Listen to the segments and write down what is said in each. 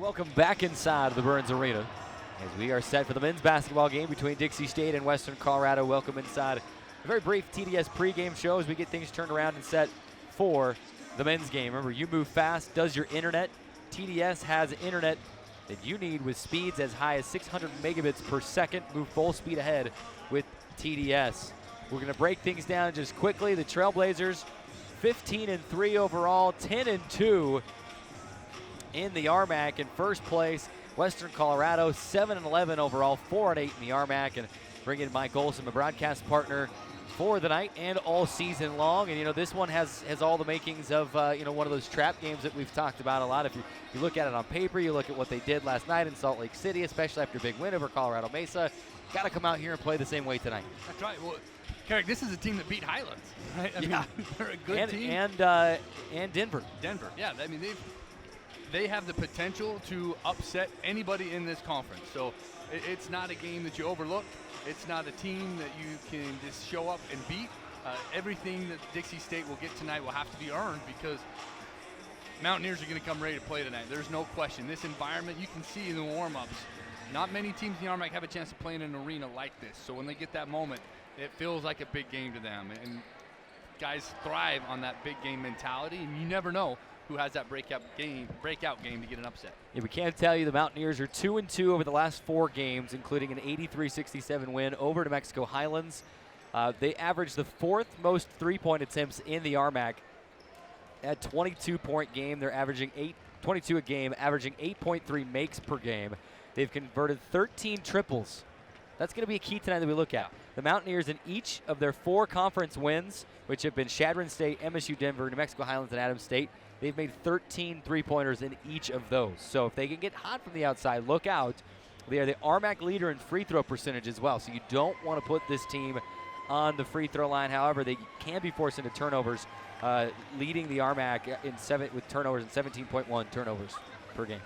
Welcome back inside the Burns Arena as we are set for the men's basketball game between Dixie State and Western Colorado. Welcome inside a very brief TDS pregame show as we get things turned around and set for the men's game. Remember, you move fast, does your internet. TDS has internet that you need with speeds as high as 600 megabits per second. Move full speed ahead with TDS. We're going to break things down just quickly. The Trailblazers, 15-3 overall, 10-2 in the RMAC. In first place, Western Colorado, 7-11 overall, 4-8 in the RMAC. And bring in Mike Olson, my broadcast partner for the night and all season long. And, you know, this one has all the makings of, one of those trap games that we've talked about a lot. If you look at it on paper, you look at what they did last night in Salt Lake City, especially after a big win over Colorado Mesa. Got to come out here and play the same way tonight. That's right. Well, Carrick, this is a team that beat Highlands, right? I mean, they're a good team. And Denver. Denver, yeah. I mean, they have the potential to upset anybody in this conference. So it's not a game that you overlook. It's not a team that you can just show up and beat. Everything that Dixie State will get tonight will have to be earned because Mountaineers are going to come ready to play tonight. There's no question. This environment, you can see in the warm-ups, not many teams in the RMAC have a chance to play in an arena like this. So when they get that moment, it feels like a big game to them. And guys thrive on that big game mentality, and you never know who has that breakout game to get an upset. Yeah, we can't tell you the Mountaineers are 2-2 over the last 4 games, including an 83-67 win over New Mexico Highlands. They averaged the 4th most three-point attempts in the RMAC at 22-point game. They're averaging 22 a game, averaging 8.3 makes per game. They've converted 13 triples. That's going to be a key tonight that we look at. The Mountaineers in each of their 4 conference wins, which have been Chadron State, MSU Denver, New Mexico Highlands, and Adams State, they've made 13 three-pointers in each of those. So if they can get hot from the outside, look out. They are the RMAC leader in free throw percentage as well, so you don't want to put this team on the free throw line. However, they can be forced into turnovers, leading the RMAC with turnovers and 17.1 turnovers per game.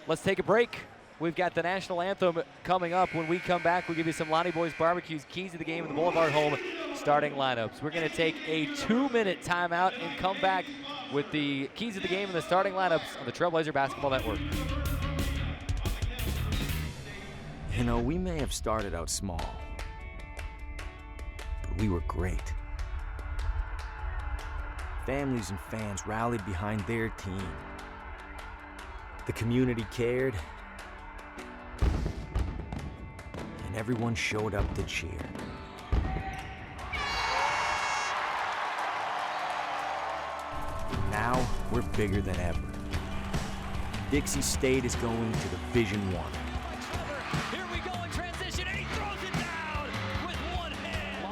Let's take a break. We've got the national anthem coming up. When we come back, we'll give you some Lonnie Boys Barbecue's keys to the game and the Boulevard Home starting lineups. We're going to take a 2-minute timeout and come back with the keys of the game and the starting lineups on the Trailblazer Basketball Network. You know, we may have started out small, but we were great. Families and fans rallied behind their team. The community cared, and everyone showed up to cheer. Now, we're bigger than ever. Dixie State is going to Division I. Here we go in transition, and he throws it down with one hand.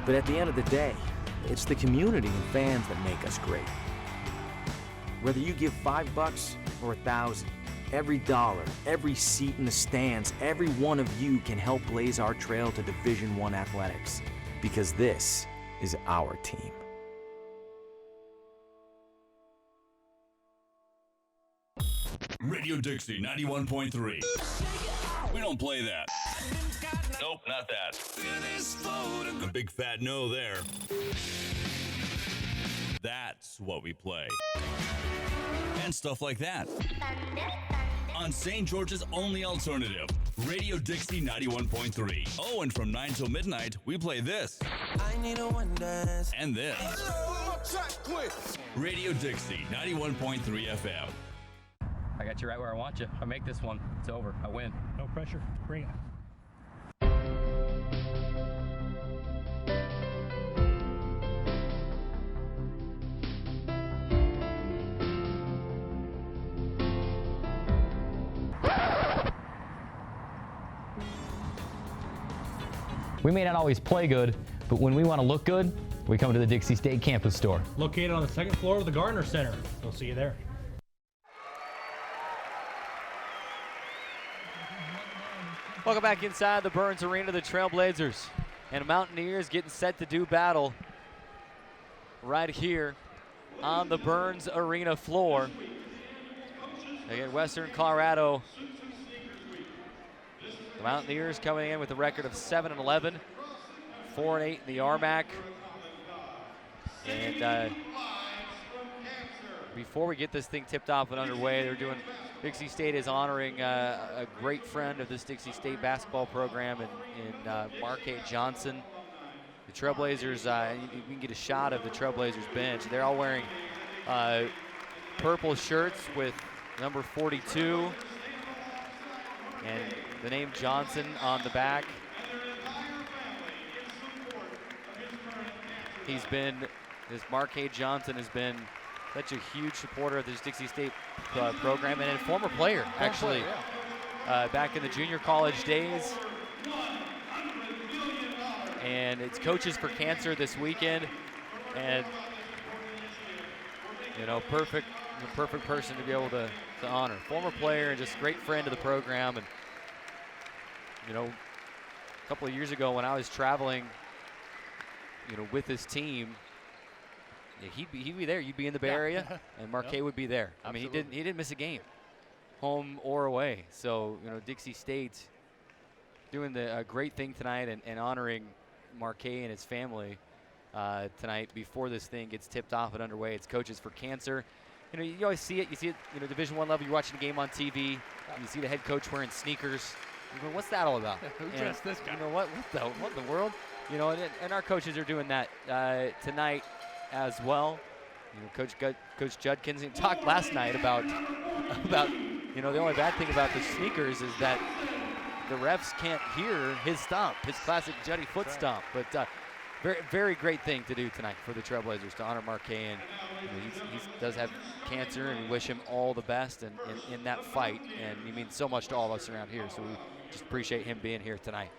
But at the end of the day, it's the community and fans that make us great. Whether you give $5 or 1,000, every dollar, every seat in the stands, every one of you can help blaze our trail to Division I athletics, because this is our team. Radio Dixie 91.3. We don't play that. Nope, not that. A big fat no there. That's what we play. And stuff like that. On St. George's only alternative, Radio Dixie 91.3. Oh, and from 9 till midnight, we play this. I need a one dance. And this. Radio Dixie 91.3 FM. I got you right where I want you. I make this one, it's over. I win. No pressure. Bring it. We may not always play good, but when we want to look good, we come to the Dixie State campus store. Located on the 2nd floor of the Gardner Center. We'll see you there. Welcome back inside the Burns Arena. The Trailblazers and Mountaineers getting set to do battle right here on the Burns Arena floor. Again, Western Colorado. The Mountaineers coming in with a record of 7-11, 4-8 in the RMAC. And before we get this thing tipped off and underway, Dixie State is honoring a great friend of this Dixie State basketball program in Marquette Johnson. The Trailblazers, you can get a shot of the Trailblazers bench. They're all wearing purple shirts with number 42 and the name Johnson on the back. This Marquette Johnson has been such a huge supporter of this Dixie State program, and a former player, actually, back in the junior college days. And it's Coaches for Cancer this weekend, and perfect person to be able to honor. Former player and just great friend of the program. And a couple of years ago when I was traveling, with this team, he'd be there. You'd be in the Bay Area, and Marquette would be there. I mean, he didn't miss a game, home or away. So Dixie State doing a great thing tonight and honoring Marquette and his family tonight before this thing gets tipped off and underway. It's Coaches for Cancer. You always see it. You see it, Division I level. You're watching the game on TV. You see the head coach wearing sneakers. What's that all about? Who dressed this guy? What in the world? And our coaches are doing that tonight as well. Coach Judkins talked last night about the only bad thing about the sneakers is that the refs can't hear his stomp, his classic Juddy foot stomp. But very, very great thing to do tonight for the Trailblazers to honor Marquette. And he does have cancer, and we wish him all the best in that fight. And he means so much to all of us around here. So we just appreciate him being here tonight.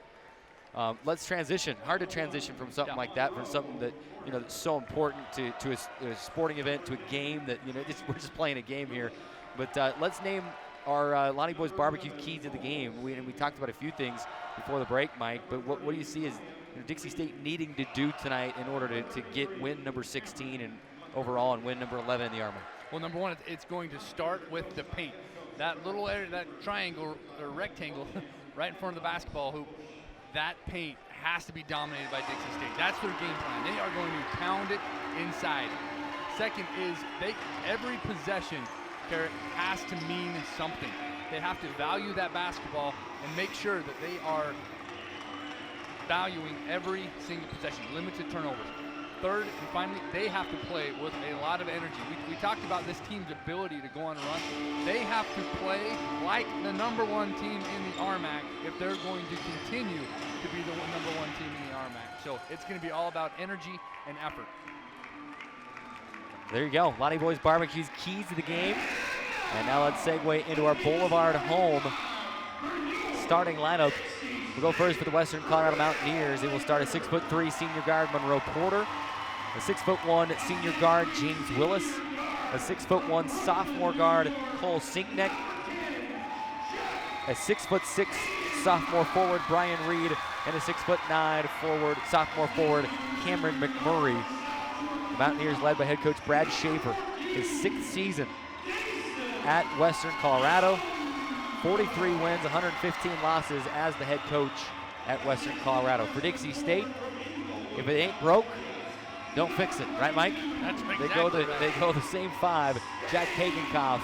Let's transition. Hard to transition from something like that, from something that that's so important to a sporting event, to a game that we're just playing a game here. But let's name our Lonnie Boys Barbecue key to the game. We talked about a few things before the break, Mike. But what do you see as Dixie State needing to do tonight in order to get win number 16 and overall and win number 11 in the Armory? Well, number one, it's going to start with the paint. That little area, that triangle or rectangle right in front of the basketball hoop, that paint has to be dominated by Dixie State. That's their game plan. They are going to pound it inside. Second is every possession, Garrett, has to mean something. They have to value that basketball and make sure that they are valuing every single possession, limited turnovers. Third, and finally, they have to play with a lot of energy. We talked about this team's ability to go on a run. They have to play like the number one team in the RMAC if they're going to continue to be the number one team in the RMAC. So it's going to be all about energy and effort. There you go. Lonnie Boys Barbecue's keys to the game. And now let's segue into our Boulevard home starting lineup. We'll go first for the Western Colorado Mountaineers. It will start a 6'3" senior guard, Monroe Porter. A 6'1" senior guard, James Willis. A 6'1" sophomore guard, Cole Sinkneck. A 6'6" sophomore forward, Brian Reed. And a 6'9" sophomore forward, Cameron McMurray. The Mountaineers led by head coach Brad Schaefer. His 6th season at Western Colorado. 43 wins, 115 losses as the head coach at Western Colorado. For Dixie State, if it ain't broke, don't fix it, right, Mike? That's exactly They go the same 5. Jack Hagenkoff,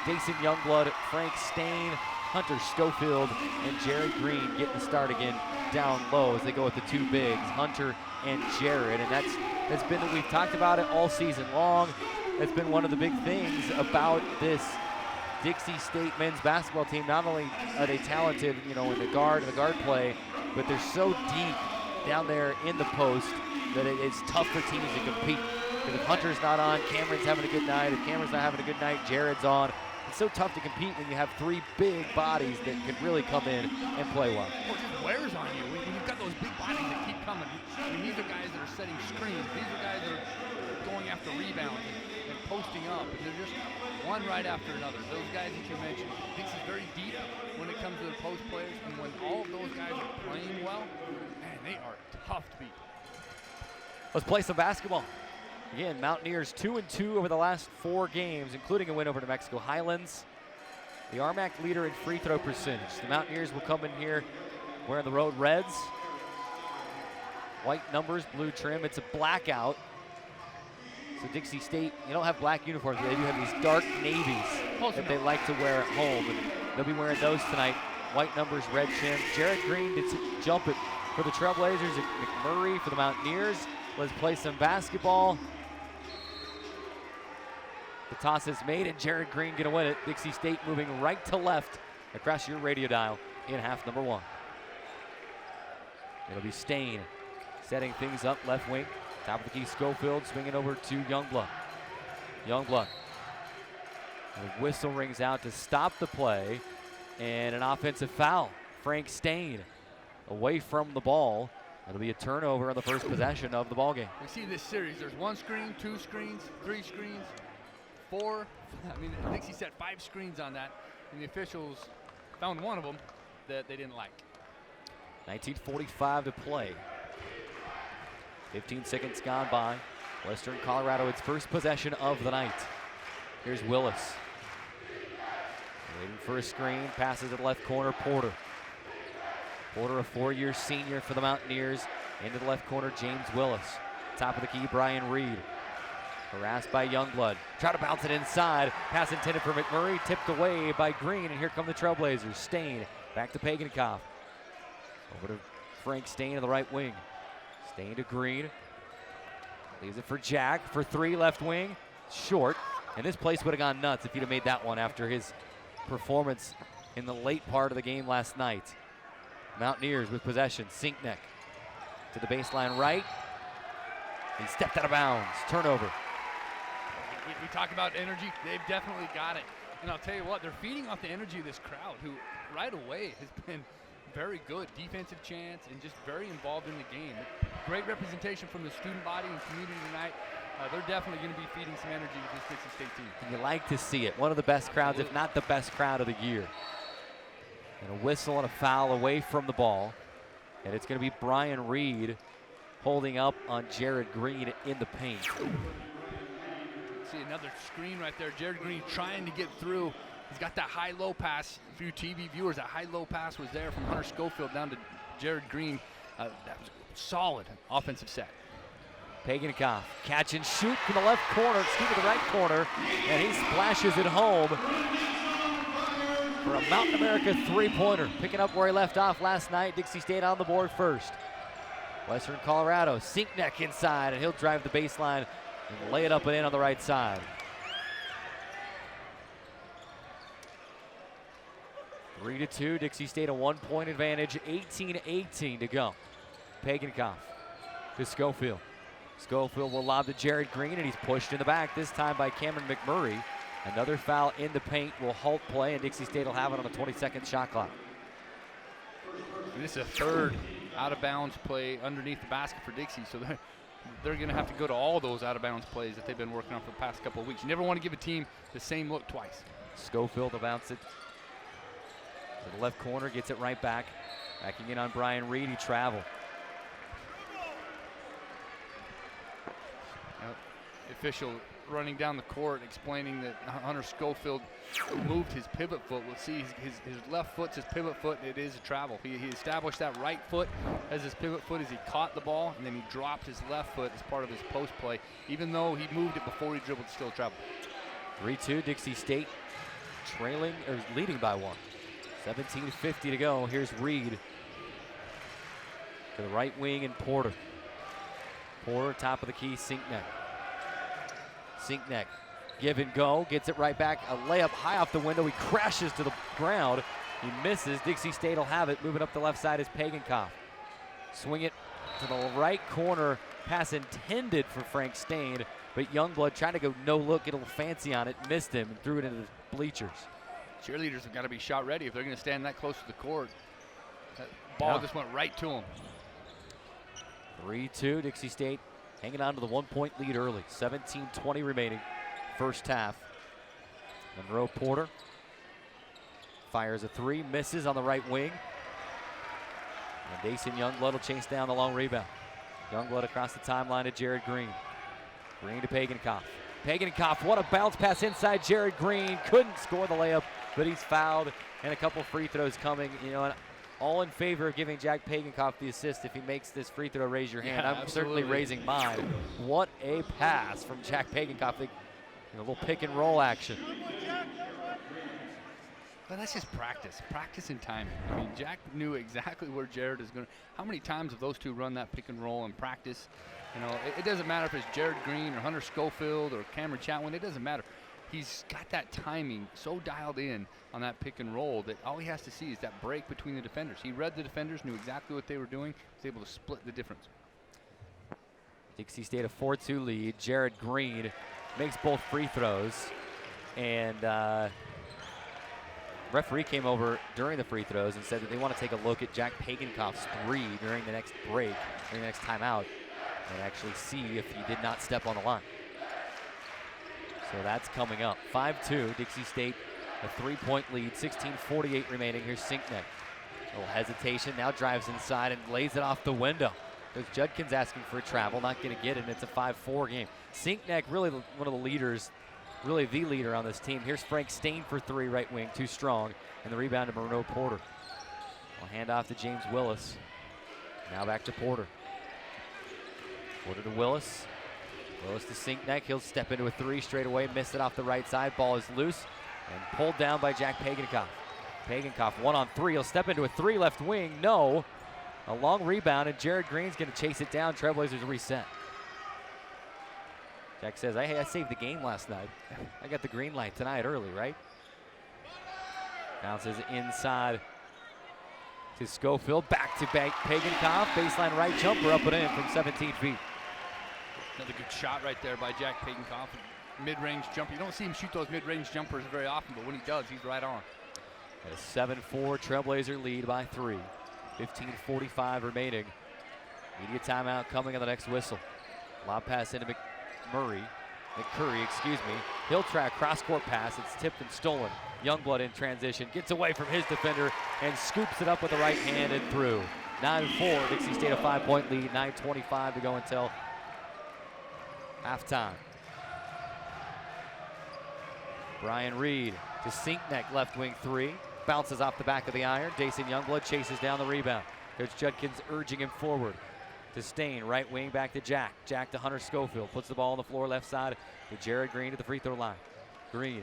Jason Youngblood, Frank Stain, Hunter Schofield, and Jared Green getting the start again down low as they go with the 2 bigs, Hunter and Jared. And that's been that we've talked about it all season long. That's been one of the big things about this Dixie State men's basketball team. Not only are they talented, in the guard play, but they're so deep down there in the post that it's tough for teams to compete. Because if Hunter's not on, Cameron's having a good night. If Cameron's not having a good night, Jared's on. It's so tough to compete when you have 3 big bodies that can really come in and play well. Well, it just wears on you. When you've got those big bodies that keep coming. These are guys that are setting screens. These are guys that are going after rebounds and posting up. And they're just one right after another. Those guys that you mentioned. Dixie's very deep when it comes to the post players. And when all of those guys are playing well, man, they are tough to beat. Let's play some basketball. Again, Mountaineers 2-2 over the last 4 games, including a win over New Mexico Highlands. The RMAC leader in free throw percentage. The Mountaineers will come in here wearing the road reds. White numbers, blue trim. It's a blackout. So Dixie State, you don't have black uniforms, but they do have these dark navies that they like to wear at home. And they'll be wearing those tonight. White numbers, red trim. Jared Green did jump it for the Trailblazers. McMurray for the Mountaineers. Let's play some basketball. The toss is made, and Jared Green gonna win it. Dixie State moving right to left across your radio dial in half number 1. It'll be Stain setting things up left wing. Top of the key, Schofield swinging over to Youngblood. Youngblood. The whistle rings out to stop the play, and an offensive foul. Frank Stain away from the ball. It'll be a turnover on the first possession of the ball game. We see this series, there's 1 screen, 2 screens, 3 screens, 4. I mean, Dixie set 5 screens on that, and the officials found one of them that they didn't like. 19:45 to play. 15 seconds gone by. Western Colorado, its first possession of the night. Here's Willis. Waiting for a screen, passes it left corner, Porter. Porter, a 4-year senior for the Mountaineers. Into the left corner, James Willis. Top of the key, Brian Reed. Harassed by Youngblood. Try to bounce it inside. Pass intended for McMurray, tipped away by Green, and here come the Trailblazers. Stain, back to Pagankoff. Over to Frank Stain on the right wing. Stain to Green. Leaves it for Jack for 3, left wing. Short. And this place would have gone nuts if he'd have made that one after his performance in the late part of the game last night. Mountaineers with possession. Sinkneck to the baseline right. He stepped out of bounds. Turnover. We talk about energy. They've definitely got it. And I'll tell you what, they're feeding off the energy of this crowd, who right away has been very good. Defensive chance and just very involved in the game. Great representation from the student body and community tonight. They're definitely going to be feeding some energy to this Dixie State team. And you like to see it. One of the best crowds, if not the best crowd of the year. And a whistle and a foul away from the ball. And it's going to be Brian Reed holding up on Jared Green in the paint. See another screen right there. Jared Green trying to get through. He's got that high-low pass. For you TV viewers, that high-low pass was there from Hunter Schofield down to Jared Green. That was a solid offensive set. Pagankoff, catch and shoot from the left corner, the right corner, and he splashes it home for a Mountain America 3-pointer. Picking up where he left off last night. Dixie State on the board first. Western Colorado, Sinkneck inside, and he'll drive the baseline and lay it up and in on the right side. 3-2, Dixie State a 1-point advantage, 18-18 to go. Pagankoff to Schofield. Schofield will lob to Jared Green, and he's pushed in the back, this time by Cameron McMurray. Another foul in the paint will halt play, and Dixie State will have it on the 22nd shot clock. And this is a third out-of-bounds play underneath the basket for Dixie, so they're going to have to go to all those out-of-bounds plays that they've been working on for the past couple of weeks. You never want to give a team the same look twice. Schofield will bounce it to the left corner, gets it right back. Backing in on Brian Reed, he traveled. Official running down the court explaining that Hunter Schofield moved his pivot foot. We'll see his left foot's his pivot foot, and it is a travel. He established that right foot as his pivot foot as he caught the ball, and then he dropped his left foot as part of his post play. Even though he moved it before he dribbled, still travel. 3-2, Dixie State trailing or leading by 1. 17:50 to go. Here's Reed to the right wing and Porter. Porter, top of the key, Sinkneck. Sinkneck, give and go, gets it right back. A layup high off the window. He crashes to the ground. He misses. Dixie State will have it. Moving up the left side is Pagankoff. Swing it to the right corner. Pass intended for Frank Stain, but Youngblood trying to go no look, get a little fancy on it, missed him, and threw it into the bleachers. Cheerleaders have got to be shot ready if they're going to stand that close to the court. That ball just went right to him. 3-2, Dixie State hanging on to the 1-point lead early. 17:20 remaining, first half. Monroe Porter fires a 3, misses on the right wing. And Dason Youngblood will chase down the long rebound. Youngblood across the timeline to Jared Green. Green to Pagankoff. Pagankoff, what a bounce pass inside Jared Green. Couldn't score the layup, but he's fouled, and a couple free throws coming. You know, and all in favor of giving Jack Pagankoff the assist. If he makes this free throw, raise your hand. I'm certainly raising mine. What a pass from Jack Pagenkopf. A little pick and roll action. But that's just practice and timing. I mean, Jack knew exactly where Jared is going to. How many times have those two run that pick and roll in practice? You know, it doesn't matter if it's Jared Green or Hunter Schofield or Cameron Chatwin. It doesn't matter. He's got that timing so dialed in on that pick and roll that all he has to see is that break between the defenders. He read the defenders, knew exactly what they were doing, was able to split the difference. Dixie State a 4-2 lead. Jared Green makes both free throws. And referee came over during the free throws and said that they want to take a look at Jack Pagenkopf's 3 during the next break, during the next timeout, and actually see if he did not step on the line. So that's coming up. 5-2, Dixie State a 3-point lead, 16:48 remaining. Here's Sinknecht. A little hesitation, now drives inside and lays it off the window. There's Judkins asking for a travel, not going to get it, and it's a 5-4 game. Sinknecht, really one of the leaders, really the leader on this team. Here's Frank Stain for 3, right wing, too strong, and the rebound to Monroe Porter. We'll hand off to James Willis. Now back to Porter. Porter to Willis. Willis to Sinknecht. He'll step into a 3 straight away, missed it off the right side. Ball is loose and pulled down by Jack Pagenkopf. Pagenkopf 1-on-3. He'll step into a 3 left wing. No. A long rebound, and Jared Green's going to chase it down. Trailblazers reset. Jack says, hey, I saved the game last night. I got the green light tonight early, right? Bounces inside to Schofield. Back to Pagenkopf. Baseline right jumper up and in from 17 feet. Another good shot right there by Jack Pagenkopf. Mid-range jumper. You don't see him shoot those mid-range jumpers very often, but when he does, he's right on. A 7-4 Trailblazer lead by 3. 15:45 remaining. Media timeout coming on the next whistle. Lob pass into McCurry, He'll try a cross-court pass. It's tipped and stolen. Youngblood in transition. Gets away from his defender and scoops it up with the right hand and through. 9-4. Dixie State a 5-point lead. 9:25 to go until halftime. Brian Reed to Sinknecht, left wing 3. Bounces off the back of the iron. Dason Youngblood chases down the rebound. Coach Judkins urging him forward. To Stain, right wing back to Jack. Jack to Hunter Schofield. Puts the ball on the floor left side to Jared Green to the free throw line. Green,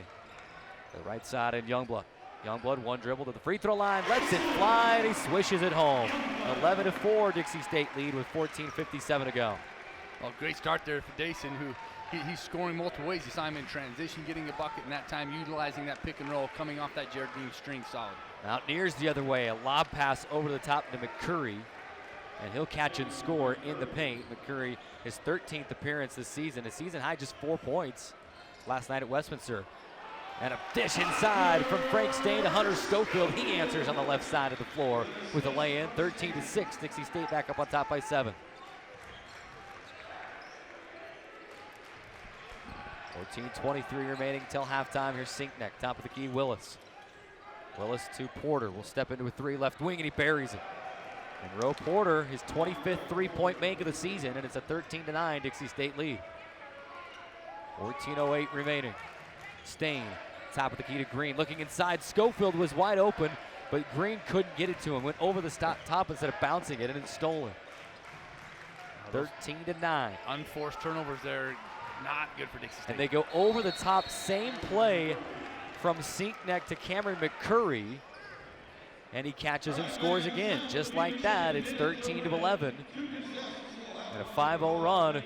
the right side, and Youngblood. Youngblood, one dribble to the free throw line. Lets it fly, and he swishes it home. 11-4 Dixie State lead with 14:57 to go. Well, great start there for Dason, who he's scoring multiple ways. You saw him in transition, getting a bucket, and that time utilizing that pick and roll, coming off that Jared Green string solid. Mountaineers the other way. A lob pass over the top to McCurry, and he'll catch and score in the paint. McCurry, his 13th appearance this season. A season high, just 4 points last night at Westminster. And a dish inside from Frank Stain to Hunter Schofield. He answers on the left side of the floor with a lay-in. 13-6. Dixie State back up on top by 7. 14:23 remaining till halftime. Here's Sinknecht, top of the key, Willis. Willis to Porter. Will step into a 3 left wing, and he buries it. Monroe Porter, his 25th three-point make of the season, and it's a 13-9 Dixie State lead. 14:08 remaining. Stain, top of the key to Green. Looking inside, Schofield was wide open, but Green couldn't get it to him. Went over the top instead of bouncing it, and it's stolen. 13-9. Unforced turnovers there. Not good for Dixie State. And they go over the top, same play from Sinknecht to Cameron McCurry, and he catches and scores again. Just like that, it's 13-11, and a 5-0 run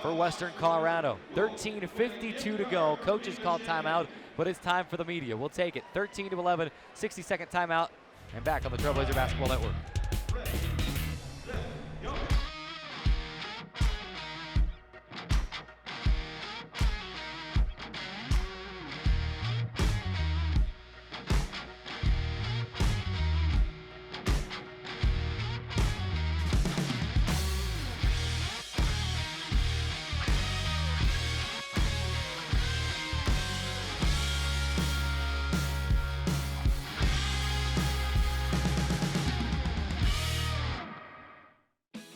for Western Colorado. 13:52 to go. Coaches called timeout, but it's time for the media. We'll take it. 13-11, 60-second timeout, and back on the Trailblazer Basketball Network.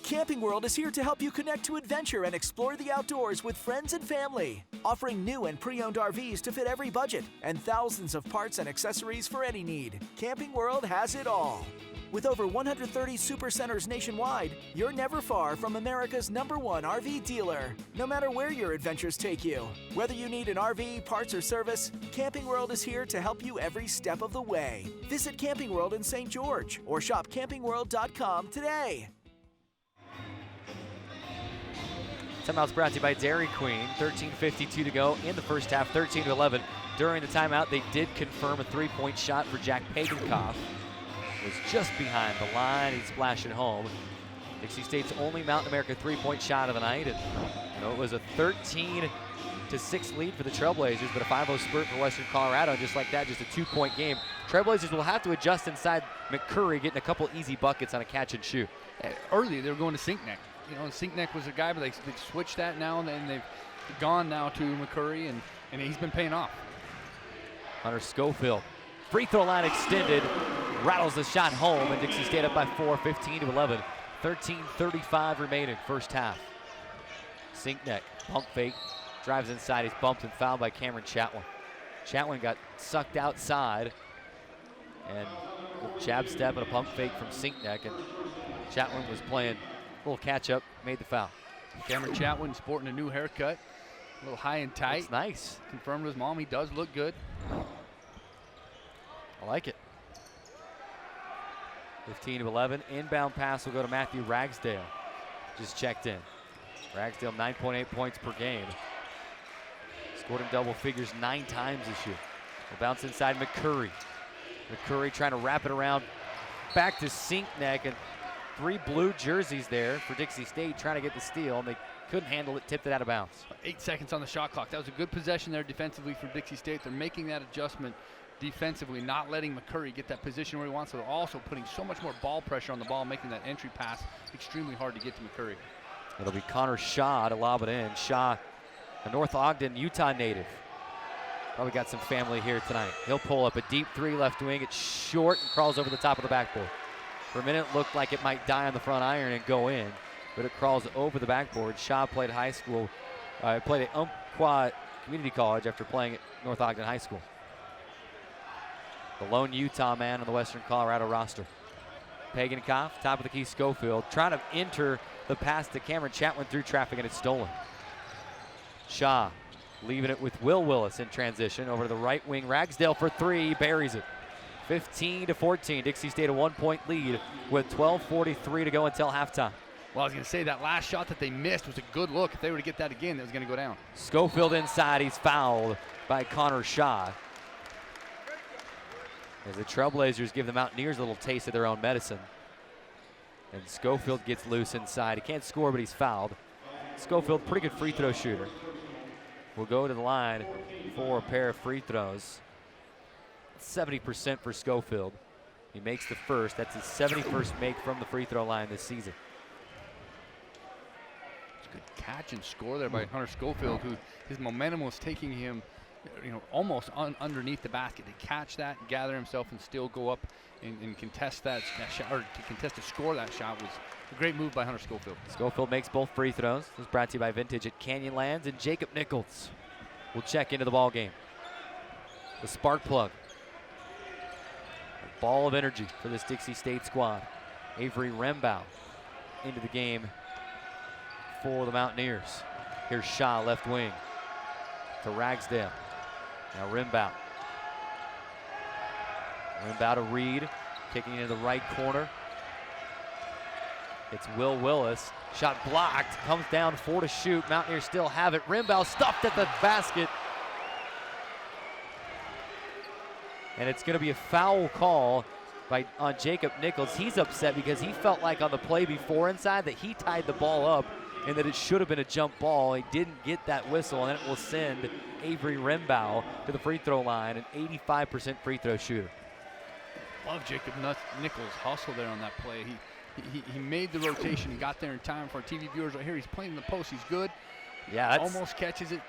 Camping World is here to help you connect to adventure and explore the outdoors with friends and family. Offering new and pre-owned RVs to fit every budget and thousands of parts and accessories for any need. Camping World has it all. With over 130 supercenters nationwide, you're never far from America's #1 RV dealer. No matter where your adventures take you, whether you need an RV, parts, or service, Camping World is here to help you every step of the way. Visit Camping World in St. George or shop campingworld.com today. Timeout's brought to you by Dairy Queen. 13:52 to go in the first half, 13-11. During the timeout, they did confirm a three-point shot for Jack Pagankoff. Was just behind the line. He'd splash it home. Dixie State's only Mountain America three-point shot of the night. And, it was a 13-6 lead for the Trailblazers, but a 5-0 spurt for Western Colorado. And just like that, just a two-point game. Trailblazers will have to adjust inside McCurry, getting a couple easy buckets on a catch and shoot. Early, they were going to Sink Neck. Sink Neck was a guy, but they switched that now, and they've gone now to McCurry, and he's been paying off. Hunter Schofield, free throw line extended, rattles the shot home, and Dixie State up by 4, 15-11. 13:35 remaining, first half. Sink Neck, pump fake, drives inside, he's bumped and fouled by Cameron Chatwin. Chatwin got sucked outside, and a jab step and a pump fake from Sink Neck, and Chatwin was playing a little catch up, made the foul. Cameron Chatwin sporting a new haircut, a little high and tight. That's nice. Confirmed with his mom, he does look good. I like it. 15-11, inbound pass will go to Matthew Ragsdale. Just checked in. Ragsdale 9.8 points per game. Scored in double figures 9 times this year. Will bounce inside McCurry. McCurry trying to wrap it around back to Sink Neck, and 3 blue jerseys there for Dixie State trying to get the steal, and they couldn't handle it, tipped it out of bounds. 8 seconds on the shot clock. That was a good possession there defensively for Dixie State. They're making that adjustment defensively, not letting McCurry get that position where he wants. So they're also putting so much more ball pressure on the ball, making that entry pass extremely hard to get to McCurry. It'll be Connor Shaw to lob it in. Shaw, a North Ogden, Utah native. Probably got some family here tonight. He'll pull up a deep 3 left wing. It's short and crawls over the top of the backboard. For a minute, it looked like it might die on the front iron and go in, but it crawls over the backboard. Shaw played high school, played at Umpqua Community College after playing at North Ogden High School. The lone Utah man on the Western Colorado roster. Pagankoff, top of the key, Schofield, trying to enter the pass to Cameron Chatwin through traffic, and it's stolen. Shaw leaving it with Will Willis in transition over to the right wing. Ragsdale for 3, buries it. 15-14, Dixie State a 1-point lead with 12:43 to go until halftime. Well, I was going to say that last shot that they missed was a good look. If they were to get that again, that was going to go down. Schofield inside, he's fouled by Connor Shaw. As the Trailblazers give the Mountaineers a little taste of their own medicine. And Schofield gets loose inside. He can't score, but he's fouled. Schofield, pretty good free throw shooter. Will go to the line for a pair of free throws. 70% for Schofield. He makes the first. That's his 71st make from the free throw line this season. It's a good catch and score there by Hunter Schofield, who his momentum was taking him, almost underneath the basket. To catch that, gather himself, and still go up and contest that shot, or to contest a score that shot, was a great move by Hunter Schofield. Schofield makes both free throws. This is brought to you by Vintage at Canyonlands, and Jacob Nichols will check into the ball game. The spark plug. A ball of energy for this Dixie State squad. Avery Rembow into the game for the Mountaineers. Here's Shaw, left wing, to Ragsdale. Now Rembow. Rembow to Reed, kicking into the right corner. It's Will Willis. Shot blocked, comes down, 4 to shoot. Mountaineers still have it. Rembow stuffed at the basket. And it's going to be a foul call on Jacob Nichols. He's upset because he felt like on the play before inside that he tied the ball up and that it should have been a jump ball. He didn't get that whistle, and it will send Avery Rembow to the free throw line, an 85% free throw shooter. Love Jacob Nichols' hustle there on that play. He made the rotation. He got there in time for our TV viewers right here. He's playing in the post. He's good. Yeah, almost catches it.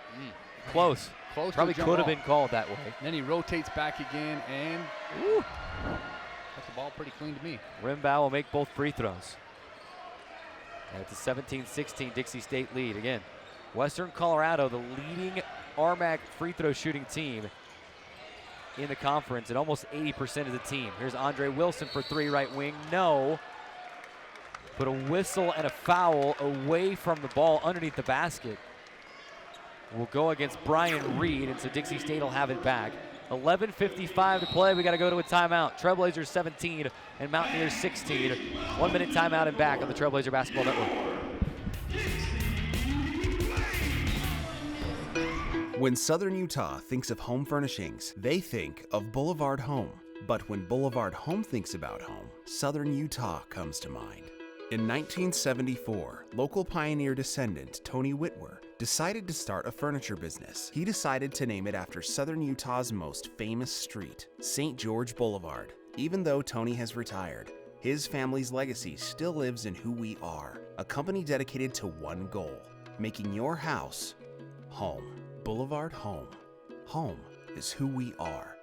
Close. Probably could have been called that way. Then he rotates back again, and that's the ball pretty clean to me. Rembow will make both free throws. And it's a 17-16 Dixie State lead. Again, Western Colorado, the leading RMAC free throw shooting team. in the conference and almost 80% as a team. Here's Andre Wilson for 3 right wing. No. But a whistle and a foul away from the ball underneath the basket will go against Brian Reed, and so Dixie State will have it back. 11:55 to play. We got to go to a timeout. Trailblazers 17 and Mountaineers 16. 1 minute timeout and back on the Trailblazer Basketball Network. When Southern Utah thinks of home furnishings, they think of Boulevard Home. But when Boulevard Home thinks about home, Southern Utah comes to mind. In 1974, local pioneer descendant Tony Whitwer decided to start a furniture business. He decided to name it after Southern Utah's most famous street, St. George Boulevard. Even though Tony has retired, his family's legacy still lives in who we are, a company dedicated to one goal, making your house home. Boulevard Home. Home is who we are.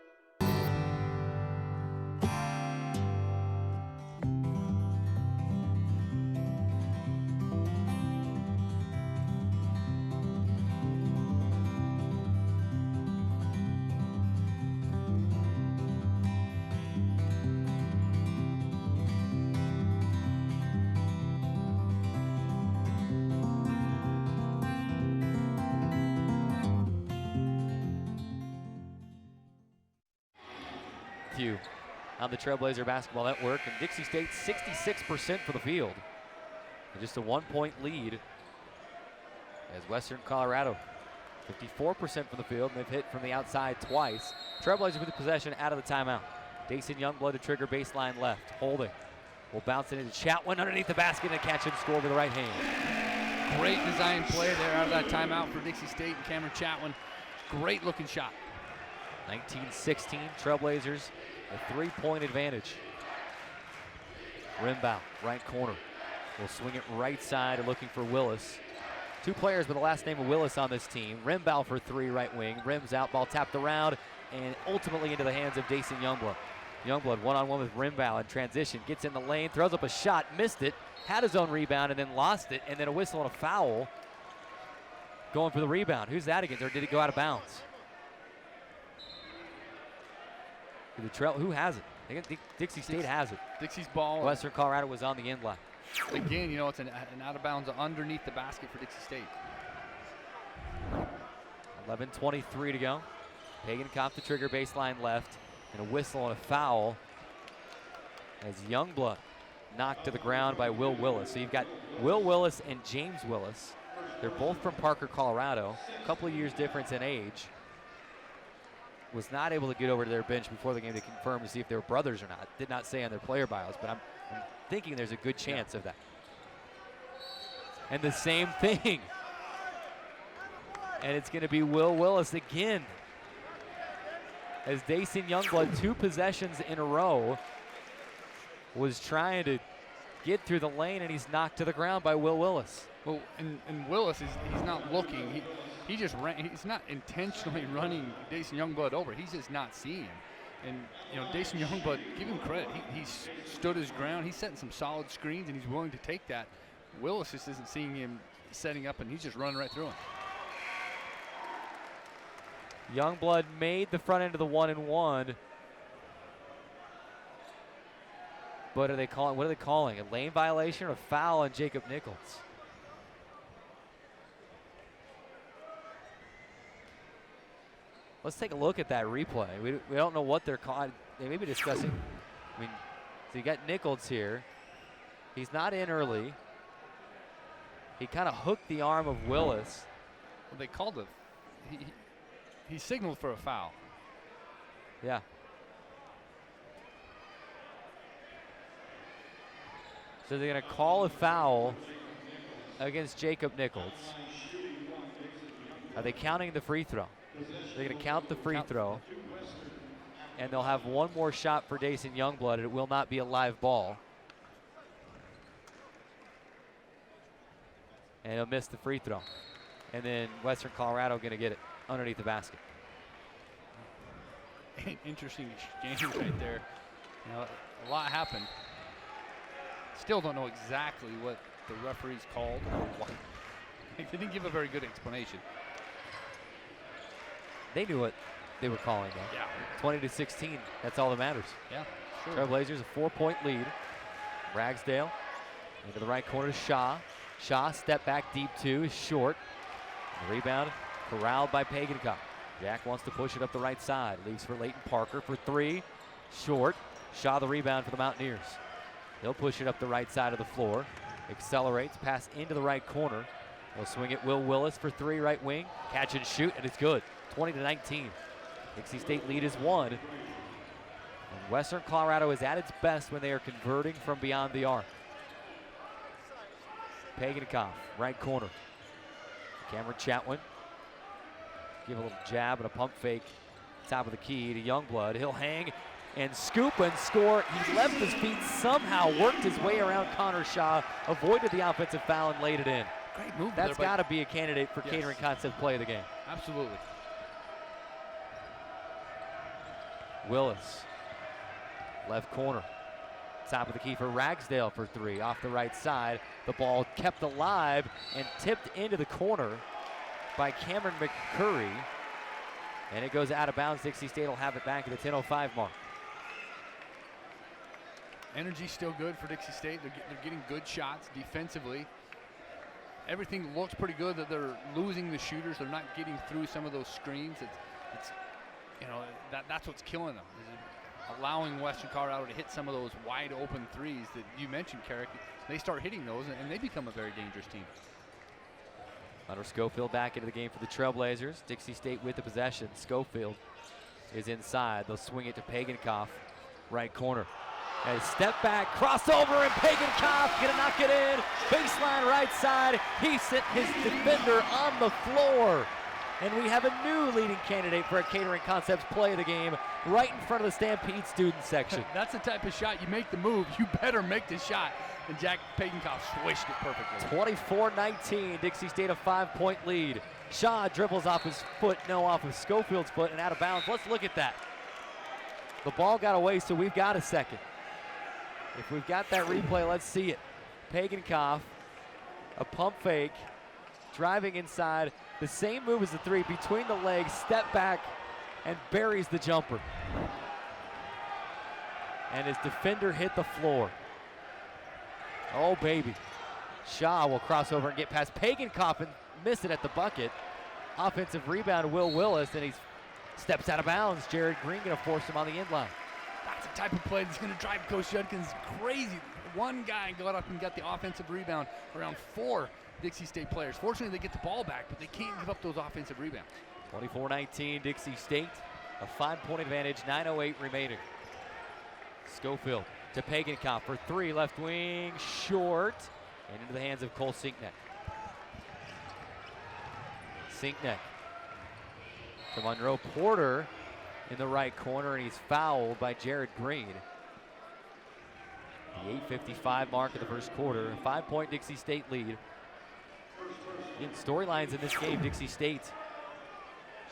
On the Trailblazer Basketball Network, and Dixie State 66% for the field. And just a 1-point lead as Western Colorado 54% from the field, and they've hit from the outside twice. Trailblazers with the possession out of the timeout. Dason Youngblood to trigger baseline left, holding. Will bounce it into Chatwin underneath the basket and catch and score with the right hand. Great design play there out of that timeout for Dixie State and Cameron Chatwin. Great looking shot. 19-16, Trailblazers a 3-point advantage. Rimbaugh, right corner. Will swing it right side, looking for Willis. 2 players with the last name of Willis on this team. Rimbaugh for 3 right wing. Rims out, ball tapped around, and ultimately into the hands of Dason Youngblood. Youngblood one-on-one with Rimbaugh in transition. Gets in the lane, throws up a shot, missed it, had his own rebound, and then lost it, and then a whistle and a foul. Going for the rebound. Who's that against, or did it go out of bounds? Who has it? I think Dixie State has it. Dixie's ball. Western Colorado was on the end line. Again, you know, it's an out of bounds underneath the basket for Dixie State. 11:23 to go. Pagan copped the trigger baseline left, and a whistle and a foul as Youngblood knocked to the ground by Will Willis. So you've got Will Willis and James Willis. They're both from Parker, Colorado. A couple of years difference in age. Was not able to get over to their bench before the game to confirm to see if they were brothers or not. Did not say on their player bios, but I'm thinking there's a good chance of that. And the same thing. And it's going to be Will Willis again. As Dason Youngblood, 2 possessions in a row, was trying to get through the lane, and he's knocked to the ground by Will Willis. Well, and Willis, he's not looking. He just ran. He's not intentionally running Dason Youngblood over. He's just not seeing him. And, you know, Dason Youngblood, give him credit. He's stood his ground. He's setting some solid screens, and he's willing to take that. Willis just isn't seeing him setting up, and he's just running right through him. Youngblood made the front end of the 1-and-1. But are they calling? What are they calling? A lane violation or a foul on Jacob Nichols? Let's take a look at that replay. We don't know what they're calling. They may be discussing. I mean, so you got Nichols here. He's not in early. He kind of hooked the arm of Willis. Well, they called it. He signaled for a foul. Yeah. So they're going to call a foul against Jacob Nichols. Are they counting the free throw? They're going to count the free throw. And they'll have one more shot for Dason Youngblood, and it will not be a live ball. And he'll miss the free throw. And then Western Colorado going to get it underneath the basket. Interesting exchange right there. You know, a lot happened. Still don't know exactly what the referees called. They didn't give a very good explanation. They knew it. they were calling that. Yeah. 20-16, that's all that matters. Yeah, sure. Trailblazers a 4-point lead. Ragsdale into the right corner to Shaw. Shaw step back deep two is short. The rebound corralled by Pagenkopf. Jack wants to push it up the right side. Leaves for Leighton Parker for three. Short. Shaw the rebound for the Mountaineers. He'll push it up the right side of the floor. Accelerates, pass into the right corner. He'll swing it Will Willis for three, right wing. Catch and shoot, and it's good. 20-19. Dixie State lead is one. And Western Colorado is at its best when they are converting from beyond the arc. Pagenkopf, right corner. Cameron Chatwin. Give a little jab and a pump fake. Top of the key to Youngblood. He'll hang and scoop and score. He left his feet, somehow worked his way around Connor Shaw, avoided the offensive foul and laid it in. Great move. That's got to be a candidate for catering concept play of the game. Absolutely. Willis, left corner. Top of the key for Ragsdale for three. Off the right side. The ball kept alive and tipped into the corner by Cameron McCurry. And it goes out of bounds. Dixie State will have it back at the 10:05 mark. Energy's still good for Dixie State. They're getting good shots defensively. Everything looks pretty good. That they're losing the shooters. They're not getting through some of those screens. It's you know, that's what's killing them. Is allowing Western Colorado to hit some of those wide open threes that you mentioned, Carrick. They start hitting those and they become a very dangerous team. Hunter Schofield back into the game for the Trailblazers. Dixie State with the possession. Schofield is inside. They'll swing it to Pagenkopf, right corner. A step back, crossover, and Pagenkopf gonna knock it in. Baseline right side. He sent his defender on the floor. And we have a new leading candidate for a catering concepts play of the game right in front of the Stampede student section. That's the type of shot you make the move. You better make the shot. And Jack Pagenkopf swished it perfectly. 24-19, Dixie State a 5-point lead. Shaw dribbles off his foot, no, off of Schofield's foot and out of bounds. Let's look at that. The ball got away, so we've got a second. If we've got that replay, let's see it. Pagenkopf, a pump fake, driving inside. The same move as the three, between the legs, step back, and buries the jumper. And his defender hit the floor. Oh, baby. Shaw will cross over and get past Pagenkopf and miss it at the bucket. Offensive rebound, Will Willis, and he steps out of bounds. Jared Green gonna force him on the end line. That's the type of play that's gonna drive Coach Judkins crazy. One guy got up and got the offensive rebound around four Dixie State players. Fortunately, they get the ball back, but they can't give up those offensive rebounds. 24-19, Dixie State, a 5-point advantage, 9:08 remaining. Schofield to Pagenkopf for three, left wing, short, and into the hands of Cole Sinkneck. Sinkneck to Monroe Porter in the right corner, and he's fouled by Jared Green. The 8:55 mark of the first quarter, a 5-point Dixie State lead. Again, storylines in this game, Dixie State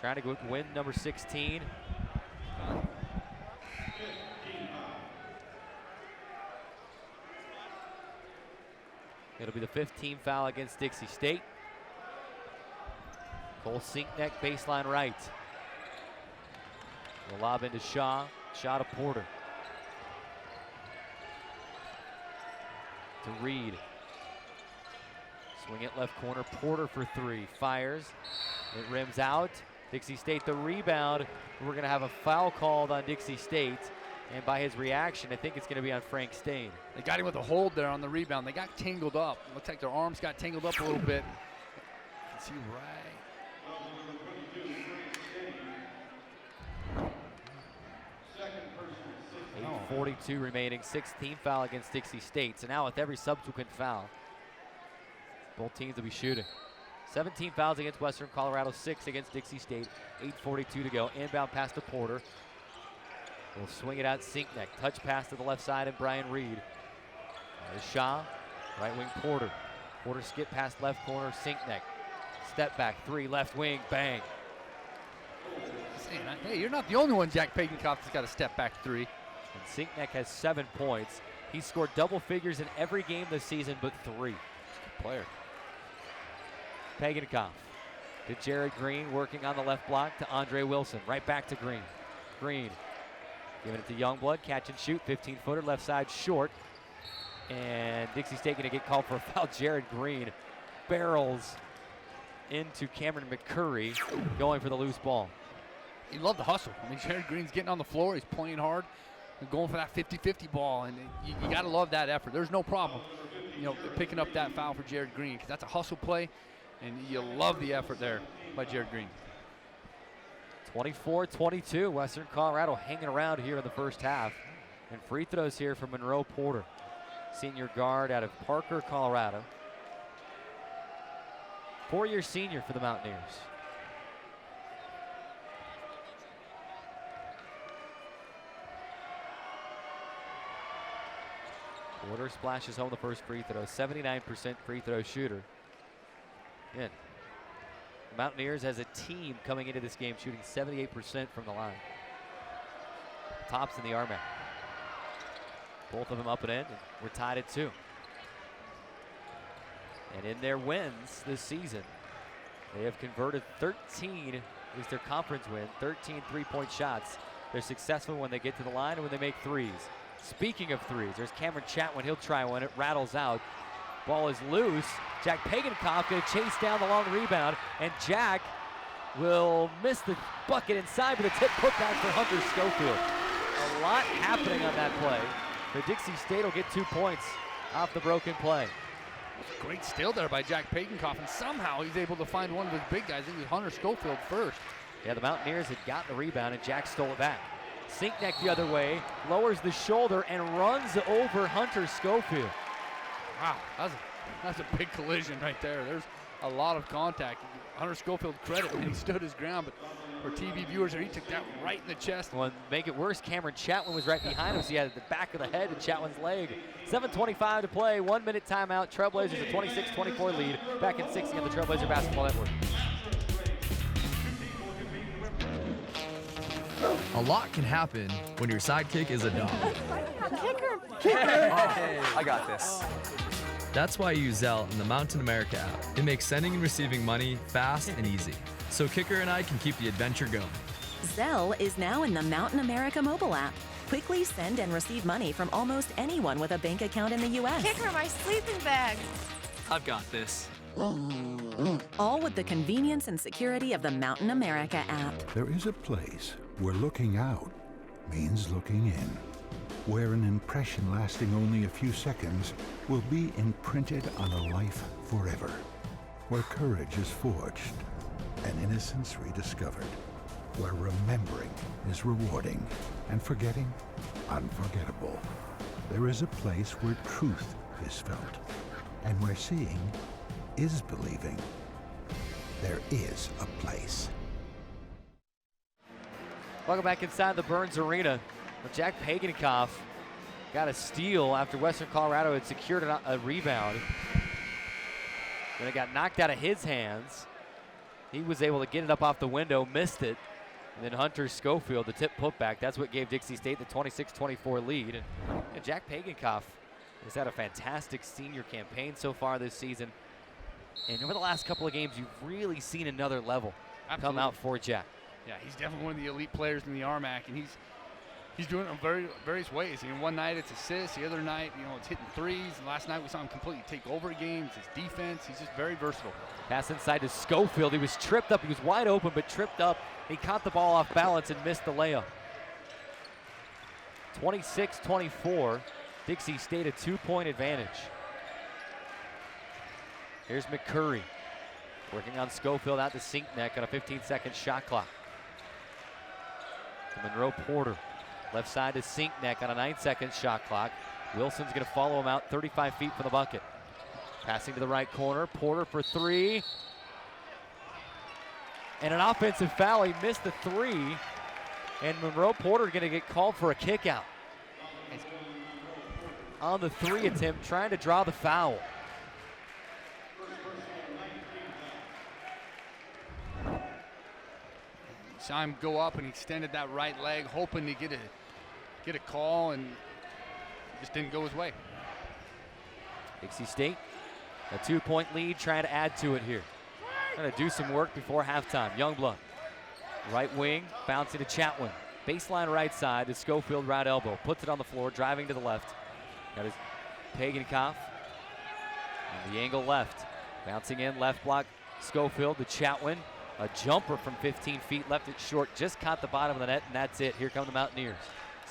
trying to go win number 16. It'll be the 15th foul against Dixie State. Cole Sinkneck, baseline right. The lob into Shaw. Shaw to Porter. To Reed. Swing it left corner. Porter for three. Fires. It rims out. Dixie State the rebound. We're going to have a foul called on Dixie State. And by his reaction, I think it's going to be on Frank Stain. They got him with a hold there on the rebound. They got tangled up. Looks like their arms got tangled up a little bit. You can see right. 8:42 remaining, 16th foul against Dixie State. So now with every subsequent foul, both teams will be shooting. 17 fouls against Western Colorado, 6 against Dixie State. 8:42 to go. Inbound pass to Porter. We'll swing it out Sinkneck. Touch pass to the left side and Brian Reed. There's Shaw. Right wing Porter. Porter skip past left corner. Sinkneck. Step back three. Left wing. Bang. Hey, you're not the only one, Jack Pagenkopf, has got a step back three. And Sinkneck has 7 points. He's scored double figures in every game this season but 3. Good player. Pagenkopf to Jared Green, working on the left block to Andre Wilson. Right back to Green. Green giving it to Youngblood, catch and shoot, 15-footer, left side short. And Dixie State going to get called for a foul. Jared Green barrels into Cameron McCurry, going for the loose ball. You love the hustle. I mean, Jared Green's getting on the floor, he's playing hard, and going for that 50-50 ball, and you got to love that effort. There's no problem, picking up that foul for Jared Green, because that's a hustle play, and you love the effort there by Jared Green. 24-22, Western Colorado hanging around here in the first half. And free throws here from Monroe Porter, senior guard out of Parker, Colorado. 4-year senior for the Mountaineers. Porter splashes home the first free throw, 79% free throw shooter. Again, the Mountaineers as a team coming into this game shooting 78% from the line. Tops in the RMAC. Both of them up and in, and we're tied at 2. And in their wins this season, they have converted 13, at least their conference win, 13 three-point shots. They're successful when they get to the line and when they make threes. Speaking of threes, there's Cameron Chatwin. He'll try one. It rattles out. Ball is loose. Jack Pagankoff going to chase down the long rebound, and Jack will miss the bucket inside with a tip putback for Hunter Schofield. A lot happening on that play. But Dixie State will get 2 points off the broken play. Great steal there by Jack Pagankoff, and somehow he's able to find one of his big guys. I think it was Hunter Schofield first. Yeah, the Mountaineers had gotten the rebound, and Jack stole it back. Sinkneck the other way, lowers the shoulder, and runs over Hunter Schofield. Wow, that's a big collision right there. There's a lot of contact. Hunter Schofield credit, and he stood his ground, but for TV viewers, he took that right in the chest. Well, make it worse, Cameron Chatwin was right behind him, so he had the back of the head to Chatwin's leg. 7:25 to play, 1 minute timeout. Trailblazers a 26-24 lead. Back in 60 on the Trailblazer Basketball Network. A lot can happen when your sidekick is a dog. Kicker! I got this. That's why you use Zelle in the Mountain America app. It makes sending and receiving money fast and easy, so Kicker and I can keep the adventure going. Zelle is now in the Mountain America mobile app. Quickly send and receive money from almost anyone with a bank account in the U.S. Kicker, my sleeping bag. I've got this. All with the convenience and security of the Mountain America app. There is a place where looking out means looking in, where an impression lasting only a few seconds will be imprinted on a life forever, where courage is forged and innocence rediscovered, where remembering is rewarding and forgetting unforgettable. There is a place where truth is felt and where seeing is believing. There is a place. Welcome back inside the Burns Arena. Jack Pagankoff got a steal after Western Colorado had secured a rebound. Then it got knocked out of his hands. He was able to get it up off the window, missed it. And then Hunter Schofield, the tip putback, that's what gave Dixie State the 26-24 lead. And Jack Pagankoff has had a fantastic senior campaign so far this season. And over the last couple of games, you've really seen another level come out for Jack. Yeah, he's definitely one of the elite players in the RMAC, and he's doing it in various ways. One night it's assists, the other night, it's hitting threes. And last night we saw him completely take over games. His defense, he's just very versatile. Pass inside to Schofield. He was tripped up. He was wide open, but tripped up. He caught the ball off balance and missed the layup. 26-24. Dixie State a 2-point advantage. Here's McCurry working on Schofield out to Sinkneck on a 15-second shot clock. To Monroe Porter. Left side to Sinkneck on a 9-second shot clock. Wilson's going to follow him out 35 feet from the bucket. Passing to the right corner. Porter for three. And an offensive foul. He missed the three. And Monroe Porter going to get called for a kick out. On the three attempt, trying to draw the foul. Saw him go up and extended that right leg, hoping to get a call, and it just didn't go his way. Dixie State, a 2-point lead, trying to add to it here. Going to do some work before halftime. Youngblood, right wing, bouncing to Chatwin. Baseline right side to Schofield, right elbow. Puts it on the floor, driving to the left. Got his Pagenkopf. And the angle left. Bouncing in, left block, Schofield to Chatwin. A jumper from 15 feet, left it short, just caught the bottom of the net, and that's it. Here come the Mountaineers.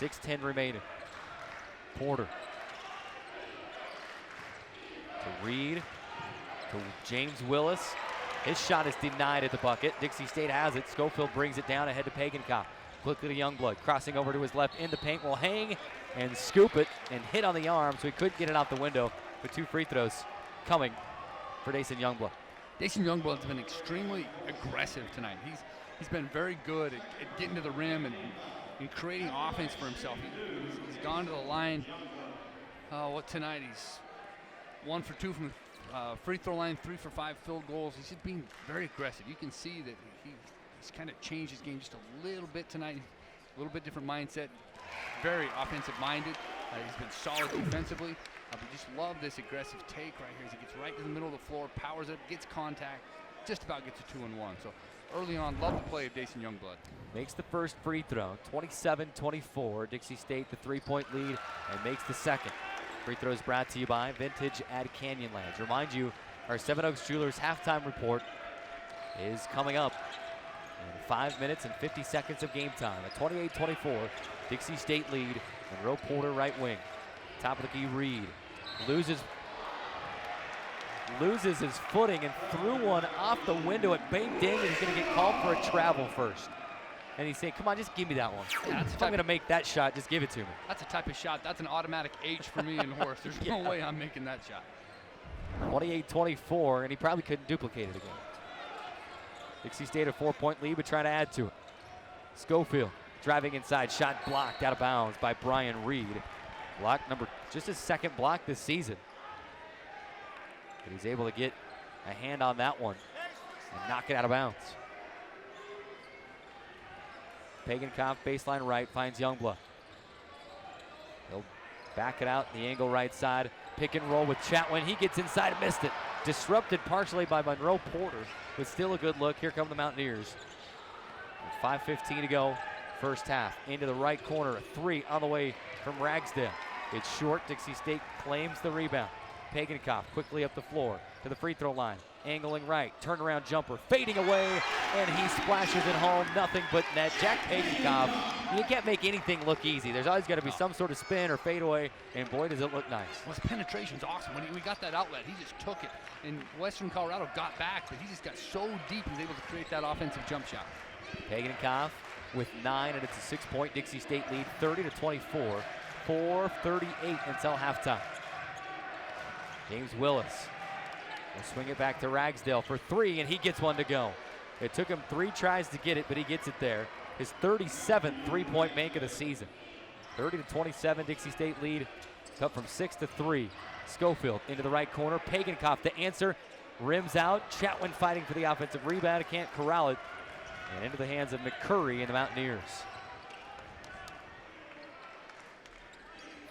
6:10 remaining. Porter. To Reed. To James Willis. His shot is denied at the bucket. Dixie State has it. Schofield brings it down ahead to Pagenkopf. Quickly to Youngblood. Crossing over to his left in the paint. Will hang and scoop it and hit on the arm, so he couldn't get it out the window. With 2 free throws coming for Dason Youngblood. Dason Youngblood's been extremely aggressive tonight. He's been very good at getting to the rim and creating offense for himself. He's gone to the line. Tonight he's 1 for 2 from free throw line, 3 for 5 field goals. He's just being very aggressive. You can see that he's kind of changed his game just a little bit tonight. A little bit different mindset. Very offensive minded. He's been solid defensively. We just love this aggressive take right here as he gets right to the middle of the floor, powers up, gets contact, just about gets a 2-and-1. So early on, love the play of Dason Youngblood. Makes the first free throw, 27-24. Dixie State the 3-point lead and makes the second. Free throws brought to you by Vintage at Canyonlands. Remind you, our Seven Oaks Jewelers halftime report is coming up in 5 minutes and 50 seconds of game time. At 28-24, Dixie State lead, Monroe Porter right wing. Top of the key, Reed. Loses his footing and threw one off the window. It banged in and he's going to get called for a travel first. And he's saying, come on, just give me that one. Yeah, if I'm going to make that shot, just give it to me. That's a type of shot. That's an automatic H for me and Horace. There's no way I'm making that shot. 28-24, and he probably couldn't duplicate it again. Dixie State a 4-point lead, but trying to add to it. Schofield driving inside, shot blocked out of bounds by Brian Reed. Block just his second block this season. But he's able to get a hand on that one and knock it out of bounds. Pagenkopf, baseline right, finds Youngblood. He'll back it out, the angle right side. Pick and roll with Chatwin. He gets inside and missed it. Disrupted partially by Monroe Porter, but still a good look. Here come the Mountaineers. 5:15 to go, first half. Into the right corner, a 3 on the way from Ragsdale. It's short. Dixie State claims the rebound. Pagenkopf quickly up the floor to the free throw line. Angling right, turnaround jumper, fading away, and he splashes it home. Nothing but net. Jack Pagenkopf, you can't make anything look easy. There's always got to be some sort of spin or fadeaway, and boy, does it look nice. Well, his penetration's awesome. When we got that outlet, he just took it. And Western Colorado got back, but he just got so deep and was able to create that offensive jump shot. Pagenkopf with 9, and it's a 6-point Dixie State lead, 30-24. 4:38 until halftime. James Willis will swing it back to Ragsdale for 3, and he gets one to go. It took him 3 tries to get it, but he gets it there. His 37th 3-point make of the season. 30-27, Dixie State lead, up from 6-3. Schofield into the right corner. Pagenkopf to answer, rims out. Chatwin fighting for the offensive rebound, can't corral it, and into the hands of McCurry and the Mountaineers.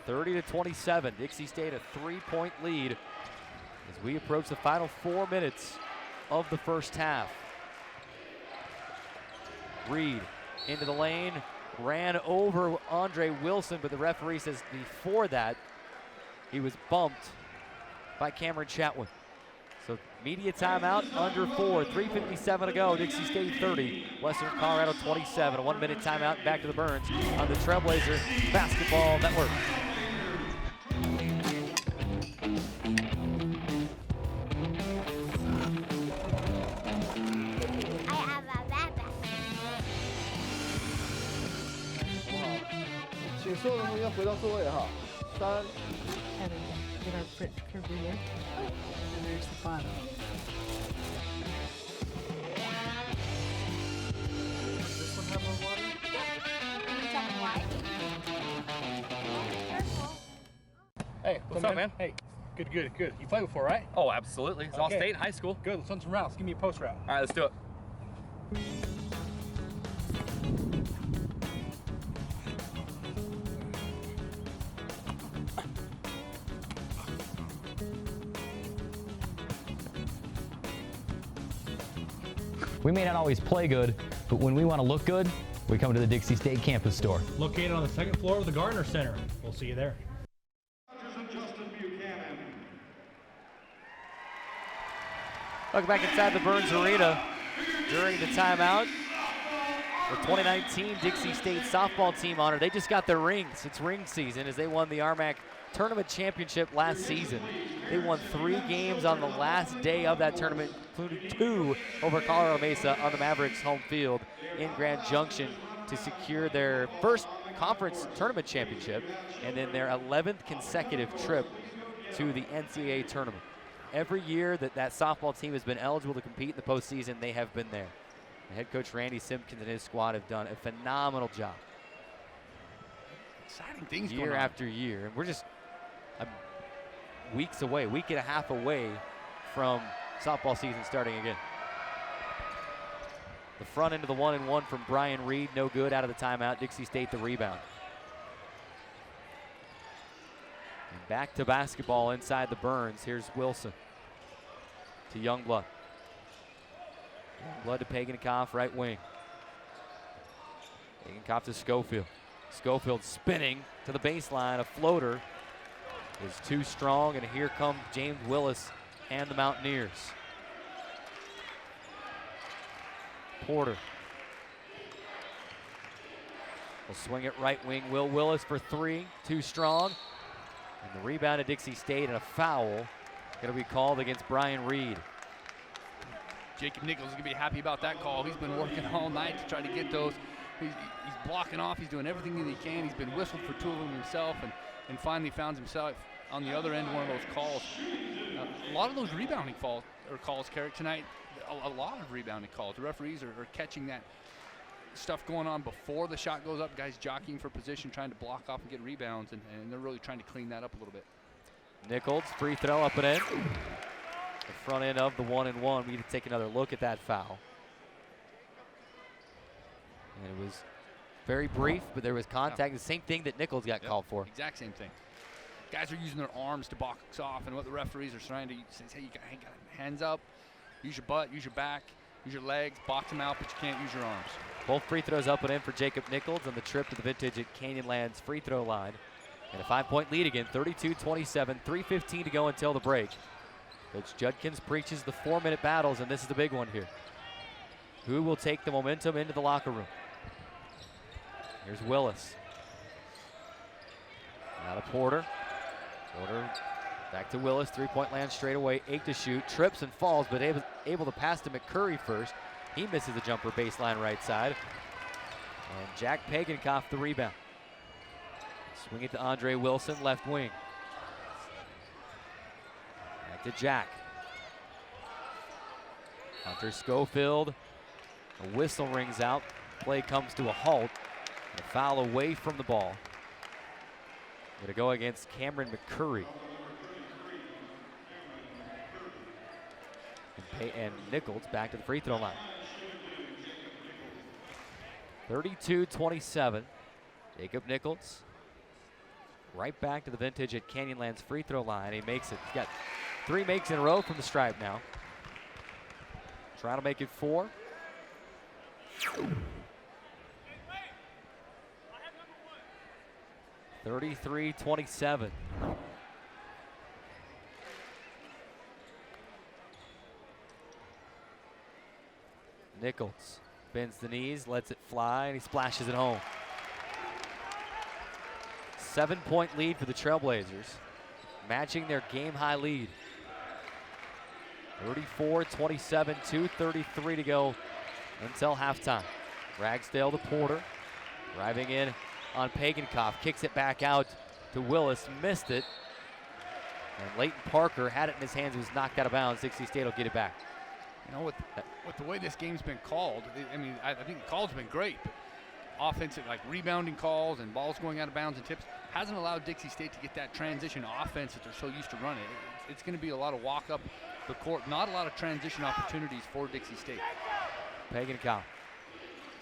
30-27, Dixie State a 3-point lead as we approach the final 4 minutes of the first half. Reed into the lane, ran over Andre Wilson, but the referee says before that he was bumped by Cameron Chatwin. So media timeout, under 4, 3:57 to go. Dixie State 30, Western Colorado 27. A 1-minute timeout, back to the Burns on the Trailblazer Basketball Network. Get our curve here. And there's the bottom. Does this one have more water? Hey, what's up, man? Hey, good. You played before, right? Oh, absolutely. It's all Okay. state, high school. Good, let's run some routes. Give me a post route. All right, let's do it. We may not always play good, but when we want to look good, we come to the Dixie State campus store. Located on the second floor of the Gardner Center. We'll see you there. Welcome back inside the Burns Arena during the timeout. The 2019 Dixie State softball team honor. They just got their rings. It's ring season as they won the RMAC Tournament Championship last season. They won 3 games on the last day of that tournament, including 2 over Colorado Mesa on the Mavericks home field in Grand Junction to secure their first conference tournament championship and then their 11th consecutive trip to the NCAA tournament. Every year that softball team has been eligible to compete in the postseason, they have been there. And head coach Randy Simpkins and his squad have done a phenomenal job. Exciting things year going on. after year. And we're just weeks away, week and a half away from softball season starting again. The front end of the 1-and-1 from Brian Reed, no good out of the timeout. Dixie State the rebound. And back to basketball inside the Burns. Here's Wilson to Youngblood. Youngblood to Pagankoff, right wing. Pagankoff to Schofield. Schofield spinning to the baseline. A floater is too strong, and here come James Willis and the Mountaineers. Porter will swing it right wing. Will Willis for 3, too strong. And the rebound at Dixie State, and a foul going to be called against Brian Reed. Jacob Nichols is going to be happy about that call. He's been working all night to try to get those. He's blocking off. He's doing everything that he can. He's been whistled for 2 of them himself, and finally found himself on the other end of one of those calls. A lot of those rebounding calls, Carrick, tonight, a lot of rebounding calls. The referees are catching that stuff going on before the shot goes up. Guys jockeying for position, trying to block off and get rebounds, and they're really trying to clean that up a little bit. Nichols, free throw up and in. The front end of the 1-and-1. We need to take another look at that foul. And it was very brief, but there was contact. The same thing that Nichols got called for. Exact same thing. Guys are using their arms to box off, and what the referees are trying to say, hey, you got hands up, use your butt, use your back, use your legs, box them out, but you can't use your arms. Both free throws up and in for Jacob Nichols on the trip to the Vintage at Canyonlands free throw line. And a 5-point lead again, 32-27, 3:15 to go until the break. Coach Judkins preaches the 4-minute battles, and this is the big one here. Who will take the momentum into the locker room? Here's Willis. Now to Porter. Porter back to Willis, 3-point land straight away, 8 to shoot, trips and falls, but able to pass to McCurry first. He misses the jumper, baseline right side. And Jack Pagankoff the rebound. Swing it to Andre Wilson, left wing. Back to Jack. Hunter Schofield. A whistle rings out. Play comes to a halt. A foul away from the ball. Going to go against Cameron McCurry. And Nichols back to the free throw line. 32-27. Jacob Nichols right back to the Vintage at Canyonlands free throw line. He makes it. He's got 3 makes in a row from the stripe now. Trying to make it 4. (33-27). Nichols bends the knees, lets it fly, and he splashes it home. 7-point lead for the Trailblazers, matching their game-high lead. 34-27, 2:33 to go until halftime. Ragsdale to Porter, driving in on Pagankoff, kicks it back out to Willis, missed it. And Leighton Parker had it in his hands, was knocked out of bounds. Dixie State will get it back. You know, with the way this game's been called, I mean, I think the calls have been great. But offensive, like rebounding calls and balls going out of bounds and tips, hasn't allowed Dixie State to get that transition offense that they're so used to running. It's going to be a lot of walk up the court, not a lot of transition opportunities for Dixie State. Pagankoff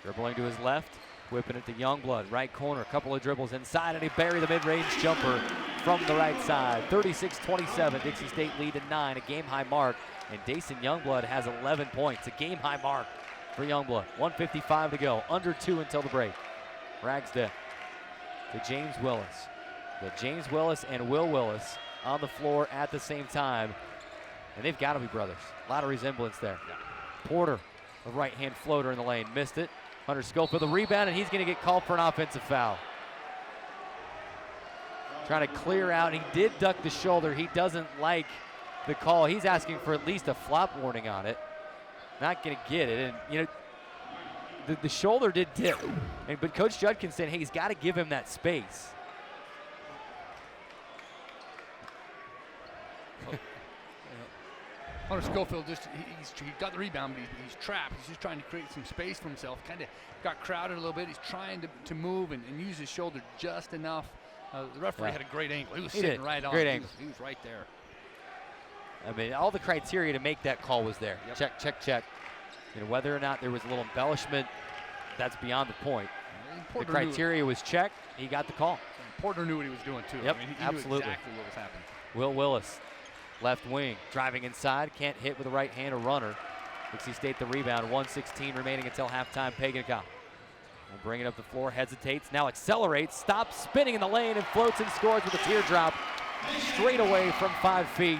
dribbling to his left, whipping it to Youngblood, right corner, a couple of dribbles inside, and he buried the mid-range jumper from the right side. 36-27, Dixie State lead to 9, a game-high mark, and Dason Youngblood has 11 points, a game-high mark for Youngblood. 1:55 to go. Under 2 until the break. Ragsdale to James Willis. With James Willis and Will Willis on the floor at the same time. And they've got to be brothers. A lot of resemblance there. Yeah. Porter, a right-hand floater in the lane. Missed it. Hunter Schofield, the rebound, and he's going to get called for an offensive foul. Trying to clear out. He did duck the shoulder. He doesn't like the call. He's asking for at least a flop warning on it. Not going to get it. And, you know, the shoulder did dip. But Coach Judkins said, hey, he's got to give him that space. Hunter Schofield he got the rebound, but he's trapped. He's just trying to create some space for himself. Kind of got crowded a little bit. He's trying to move and use his shoulder just enough. The referee had a great angle. He was sitting right on. Great angle. He was right there. I mean, all the criteria to make that call was there. Yep. Check, check, check. You know, whether or not there was a little embellishment, that's beyond the point. The criteria was checked. He got the call. Porter knew what he was doing too. Yep, I mean, he absolutely. knew exactly what was happening. Will Willis, left wing, driving inside, can't hit with the right hand, a runner. Dixie State the rebound, 1:16 remaining until halftime. Pagankoff will bring it up the floor, hesitates, now accelerates, stops spinning in the lane and floats and scores with a teardrop straight away from 5 feet.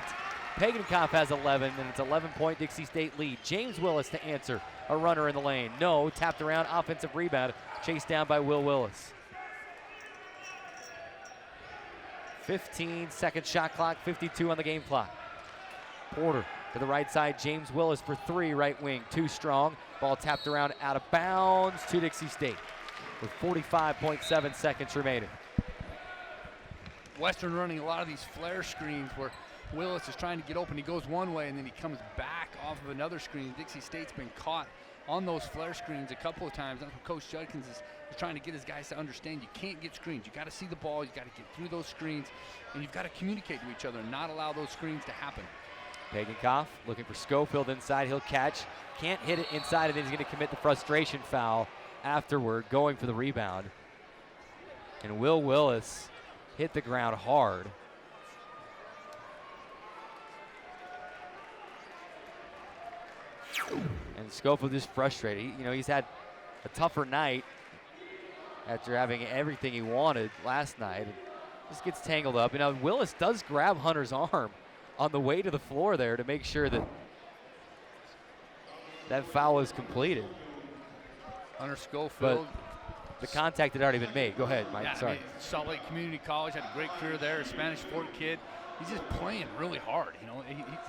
Pagankoff has 11, and it's 11-point Dixie State lead. James Willis to answer, a runner in the lane. No, tapped around, offensive rebound, chased down by Will Willis. 15-second shot clock, 52 on the game clock. Porter to the right side, James Willis for 3, right wing, too strong. Ball tapped around, out of bounds to Dixie State with 45.7 seconds remaining. Western running a lot of these flare screens where Willis is trying to get open. He goes one way and then he comes back off of another screen. Dixie State's been caught on those flare screens a couple of times. That's what Coach Judkins is trying to get his guys to understand. You can't get screens. You got to see the ball. You got to get through those screens, and you've got to communicate to each other and not allow those screens to happen. Pagankoff looking for Schofield inside. He'll catch. Can't hit it inside, and then he's going to commit the frustration foul afterward, going for the rebound. And Will Willis hit the ground hard. And Schofield is frustrated. He's had a tougher night after having everything he wanted last night. And just gets tangled up. Willis does grab Hunter's arm on the way to the floor there to make sure that that foul is completed. Hunter Schofield. But the contact had already been made. Go ahead, Mike. Yeah, Sorry. Salt Lake Community College, had a great career there, a Spanish Fort kid. He's just playing really hard.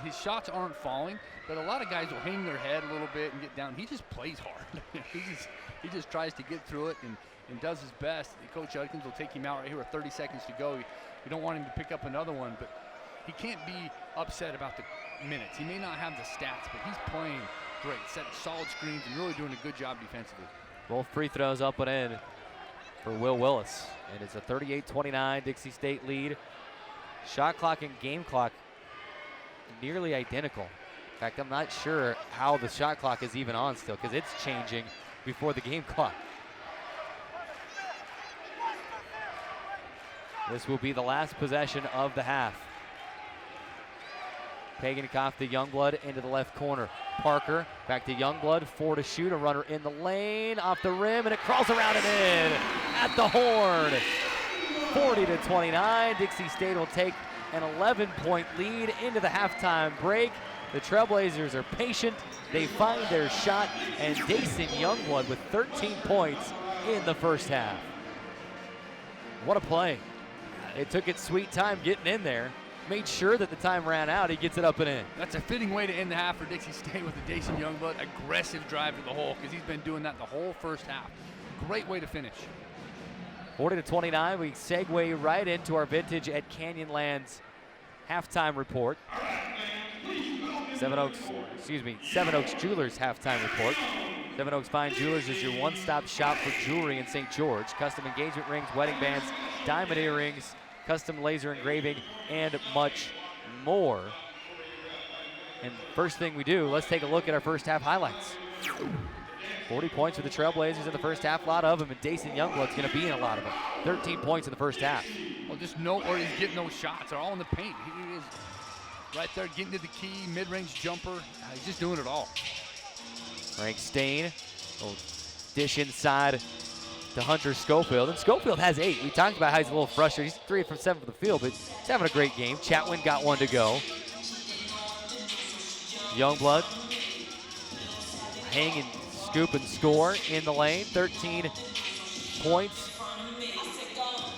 His shots aren't falling, but a lot of guys will hang their head a little bit and get down. He just plays hard. he just tries to get through it and does his best. Coach Judkins will take him out right here with 30 seconds to go. You don't want him to pick up another one, but he can't be upset about the minutes. He may not have the stats, but he's playing great, setting solid screens and really doing a good job defensively. Both free throws up and in for Will Willis. And it's a 38-29 Dixie State lead. Shot clock and game clock nearly identical. In fact, I'm not sure how the shot clock is even on still because it's changing before the game clock. This will be the last possession of the half. Pagankoff to Youngblood into the left corner. Parker back to Youngblood, 4 to shoot, a runner in the lane, off the rim, and it crawls around and in at the horn. 40-29, Dixie State will take an 11-point lead into the halftime break. The Trailblazers are patient, they find their shot, and Dason Youngblood with 13 points in the first half. What a play. It took its sweet time getting in there. Made sure that the time ran out. He gets it up and in. That's a fitting way to end the half for Dixie State with the Dason Youngblood aggressive drive to the hole because he's been doing that the whole first half. Great way to finish. 40-29, we segue right into our Vintage at Canyonlands halftime report. Seven Oaks Jewelers halftime report. Seven Oaks Fine Jewelers is your one-stop shop for jewelry in St. George. Custom engagement rings, wedding bands, diamond earrings, custom laser engraving, and much more. And first thing we do, let's take a look at our first half highlights. 40 points for the Trailblazers in the first half, a lot of them, and Dason Youngblood's going to be in a lot of them. 13 points in the first half. Well, just note where he's getting those shots. They're all in the paint. He is right there getting to the key, mid-range jumper. He's just doing it all. Frank Stain will dish inside to Hunter Schofield. And Schofield has 8. We talked about how he's a little frustrated. He's 3 from 7 from the field, but he's having a great game. Chatwin got 1 to go. Youngblood hang and scoop and score in the lane. 13 points.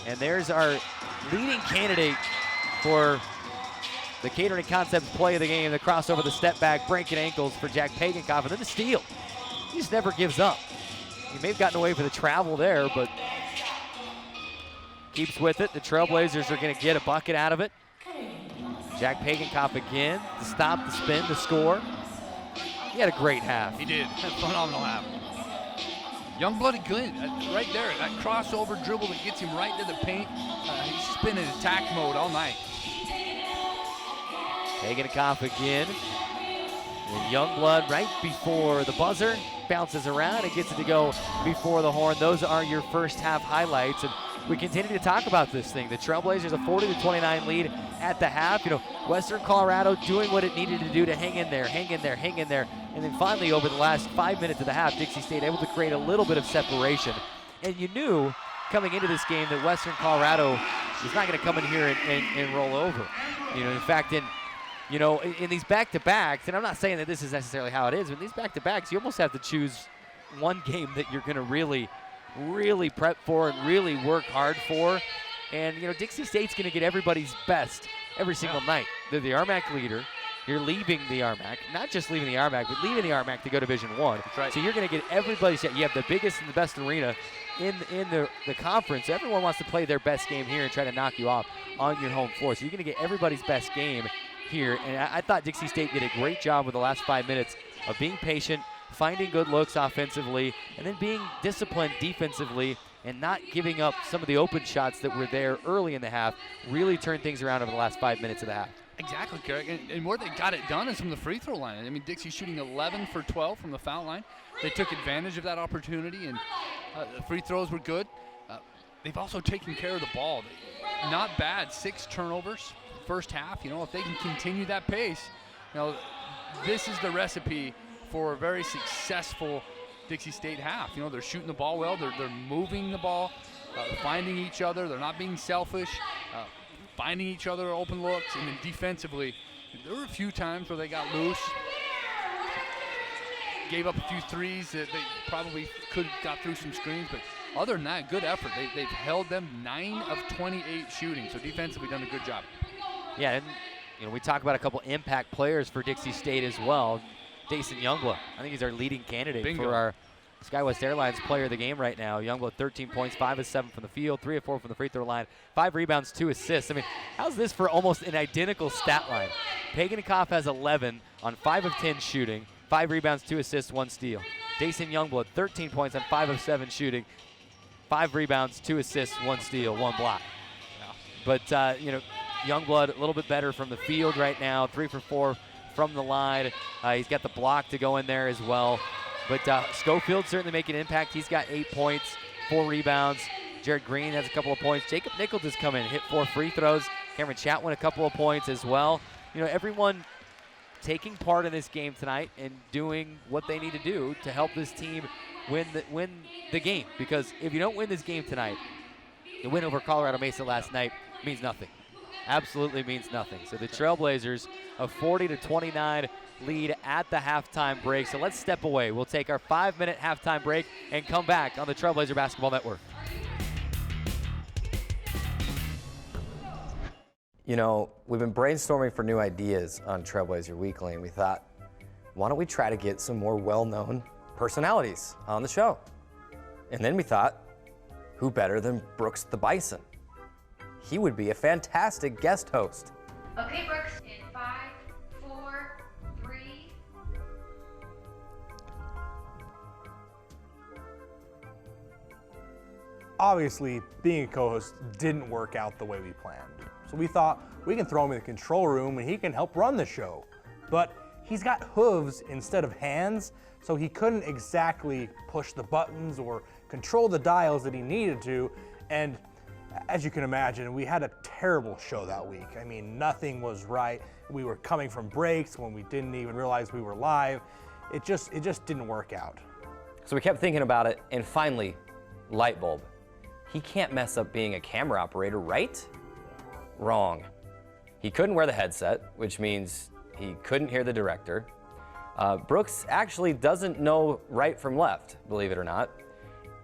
And there's our leading candidate for the Catering Concepts play of the game, the crossover, the step back, breaking ankles for Jack Pagankoff, and then the steal. He just never gives up. He may have gotten away for the travel there, but keeps with it. The Trailblazers are going to get a bucket out of it. Jack Pagankoff again to stop the spin, to score. He had a great half. He did. Had a phenomenal half. Youngblood good, right there. That crossover dribble that gets him right to the paint. He's just been in attack mode all night. Pagankoff again. And Youngblood right before the buzzer. Bounces around and gets it to go before the horn. Those are your first half highlights. And we continue to talk about this thing. The Trailblazers a 40-29 lead at the half. You know, Western Colorado doing what it needed to do to hang in there. And then finally, over the last 5 minutes of the half, Dixie State able to create a little bit of separation. And you knew coming into this game that Western Colorado was not going to come in here and roll over. You know, in fact, in these back-to-backs, and I'm not saying that this is necessarily how it is, but in these back-to-backs, you almost have to choose one game that you're going to really prep for and really work hard for. And, you know, Dixie State's going to get everybody's best every single night. They're the RMAC leader. You're leaving the RMAC, not just leaving the RMAC, but leaving the RMAC to go to Division I. That's right. So you're going to get everybody's shot. You have the biggest and the best arena in the conference. Everyone wants to play their best game here and try to knock you off on your home floor. So you're going to get everybody's best game here. And I thought Dixie State did a great job with the last 5 minutes of being patient, finding good looks offensively, and then being disciplined defensively and not giving up some of the open shots that were there early in the half. Really turned things around over the last 5 minutes of the half. Exactly, Carrick. And where they got it done is from the free throw line. I mean, Dixie shooting 11 for 12 from the foul line. They took advantage of that opportunity, and the free throws were good. They've also taken care of the ball. Not bad, 6 turnovers first half. You know, if they can continue that pace, you know, this is the recipe for a very successful Dixie State half. You know, they're shooting the ball well. They're moving the ball, finding each other. They're not being selfish. Finding each other open looks, and then defensively, there were a few times where they got loose, gave up a few threes that they probably could have got through some screens, but other than that, good effort. They've held them 9 of 28 shooting, so defensively done a good job. Yeah, and you know, we talk about a couple impact players for Dixie State as well. Dason Youngblood, I think he's our leading candidate for our SkyWest Airlines player of the game right now. Youngblood 13 points, 5 of 7 from the field, 3 of 4 from the free throw line, 5 rebounds, 2 assists. I mean, how's this for almost an identical stat line? Pagankoff has 11 on 5 of 10 shooting, 5 rebounds, 2 assists, 1 steal. Dason Youngblood 13 points on 5 of 7 shooting, 5 rebounds, 2 assists, 1 steal, 1 block. But, you know, Youngblood a little bit better from the field right now, 3 for 4 from the line. He's got the block to go in there as well. But Schofield certainly making an impact. He's got 8 points, 4 rebounds. Jared Green has a couple of points. Jacob Nichols has come in, hit 4 free throws. Cameron Chatwin a couple of points as well. You know, everyone taking part in this game tonight and doing what they need to do to help this team win the game. Because if you don't win this game tonight, the win over Colorado Mesa last night means nothing. Absolutely means nothing. So the Trailblazers a 40-29 lead at the halftime break. So let's step away. We'll take our 5-minute halftime break and come back on the Trailblazer Basketball Network. You know, we've been brainstorming for new ideas on Trailblazer Weekly, and we thought, why don't we try to get some more well-known personalities on the show? And then we thought, who better than Brooks the Bison? He would be a fantastic guest host. Okay, Brooks, in 5, 4, 3. Obviously, being a co-host didn't work out the way we planned. So we thought we can throw him in the control room and he can help run the show. But he's got hooves instead of hands, so he couldn't exactly push the buttons or control the dials that he needed to. And as you can imagine, we had a terrible show that week. I mean, nothing was right. We were coming from breaks when we didn't even realize we were live. it just didn't work out. So we kept thinking about it, and finally, light bulb. He can't mess up being a camera operator, right? Wrong. He couldn't wear the headset, which means he couldn't hear the director. Brooks actually doesn't know right from left, believe it or not.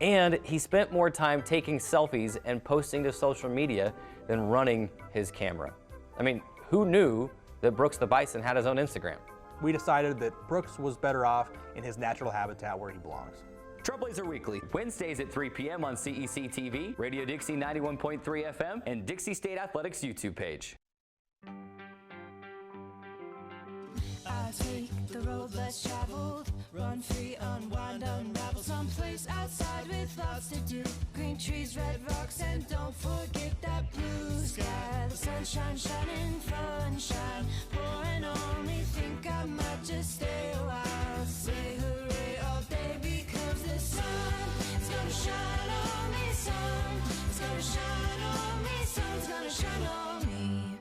And he spent more time taking selfies and posting to social media than running his camera. I mean, who knew that Brooks the Bison had his own Instagram? We decided that Brooks was better off in his natural habitat where he belongs. Trailblazer Weekly, Wednesdays at 3 p.m. on CEC TV, Radio Dixie 91.3 FM, and Dixie State Athletics YouTube page. I take the road less traveled, run free, unwind, unravel someplace outside with lots to do. Green trees, red rocks, and don't forget that blue sky. The sunshine shining, sunshine pouring on me. Think I might just stay a while. Say hooray all day because the sun is gonna shine on me. Sun is gonna shine on me. Sun's gonna shine on me.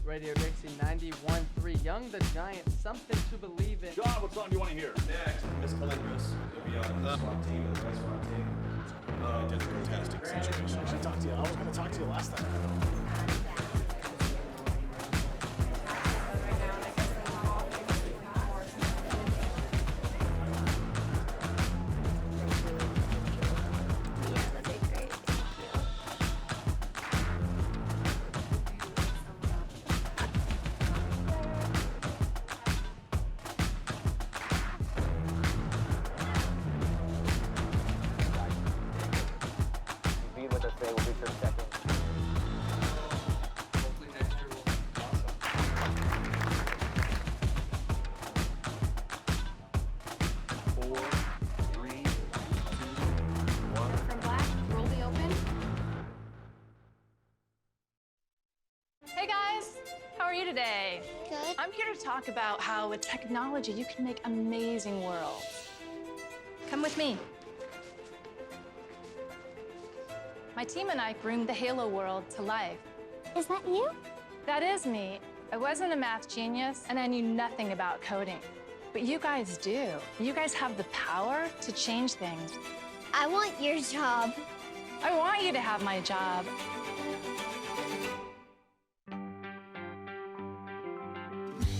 Radio Dixie 91.3, Young the Giant, something to believe in. John, what song do you want to hear? Next, Miss Calendris. You'll be on the SWAT team, the SWAT team. It's a fantastic situation. I should talk to you. I was going to talk to you last time. Today. Good. I'm here to talk about how with technology you can make amazing worlds. Come with me. My team and I groomed the Halo world to life. Is that you? That is me. I wasn't a math genius and I knew nothing about coding. But you guys do. You guys have the power to change things. I want your job. I want you to have my job.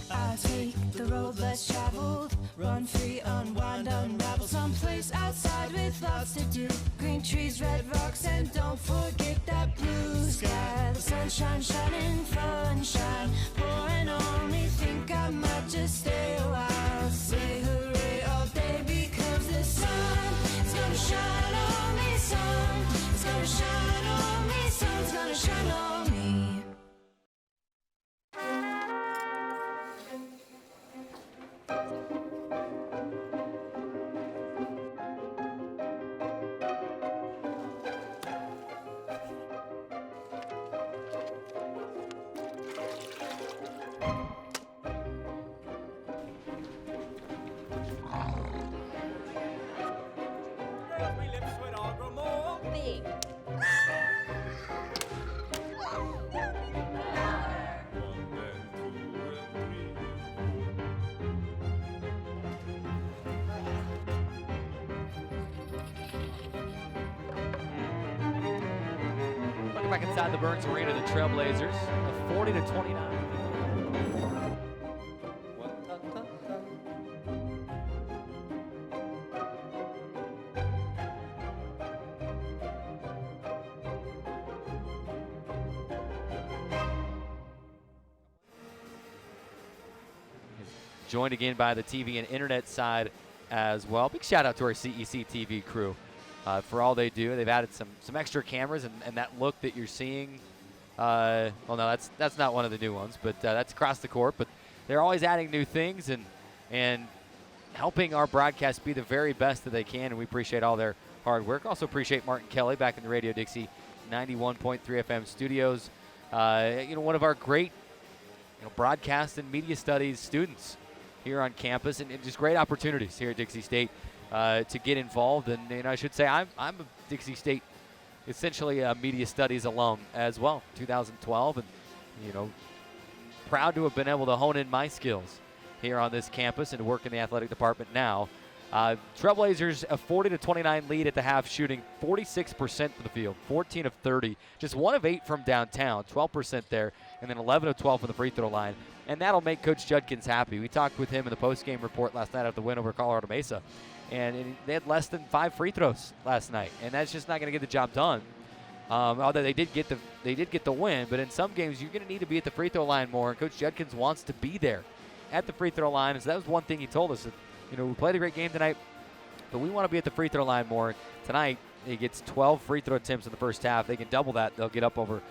I take the road less traveled, run free, unwind, unravel someplace outside with lots to do. Green trees, red rocks, and don't forget that blue sky. The sunshine shining, sunshine pouring on me. Think I might just stay a while. Say hooray all day because the sun is gonna shine on me. Sun is gonna shine on me. Sun's gonna shine on me. Welcome back inside the Burns Arena, the Trailblazers, a 40-29. Joined again by the TV and internet side as well. Big shout out to our CEC TV crew for all they do. They've added some extra cameras and that look that you're seeing. Well, no, that's not one of the new ones, but that's across the court. But they're always adding new things and helping our broadcast be the very best that they can, and we appreciate all their hard work. Also appreciate Martin Kelly back in the Radio Dixie 91.3 FM studios. One of our great broadcast and media studies students here on campus, and just great opportunities here at Dixie State to get involved. And I should say I'm a Dixie State, essentially a media studies alum as well, 2012, and proud to have been able to hone in my skills here on this campus and to work in the athletic department now. Trailblazers a 40-29 lead at the half, shooting 46% from the field, 14 of 30, just 1 of 8 from downtown, 12% there, and then 11 of 12 from the free throw line. And that'll make Coach Judkins happy. We talked with him in the post-game report last night after the win over Colorado Mesa, and they had less than 5 free throws last night, and that's just not going to get the job done. Although they did get the win, but in some games you're going to need to be at the free throw line more, and Coach Judkins wants to be there at the free throw line. And so that was one thing he told us. That, we played a great game tonight, but we want to be at the free throw line more. Tonight, he gets 12 free throw attempts in the first half. They can double that. They'll get up over,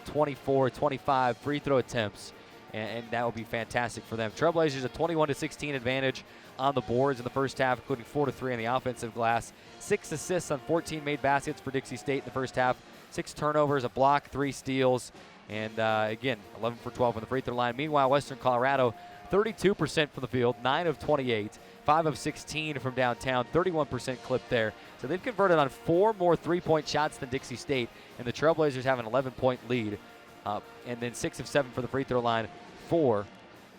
24, 25 free throw attempts, and that will be fantastic for them. Trailblazers a 21-16 advantage on the boards in the first half, including 4-3 on the offensive glass. 6 assists on 14 made baskets for Dixie State in the first half. 6 turnovers, a block, 3 steals, and again, 11 for 12 on the free throw line. Meanwhile, Western Colorado, 32% from the field, 9 of 28. 5 of 16 from downtown, 31% clip there. So they've converted on 4 more three-point shots than Dixie State, and the Trailblazers have an 11-point lead. And then 6 of 7 for the free throw line for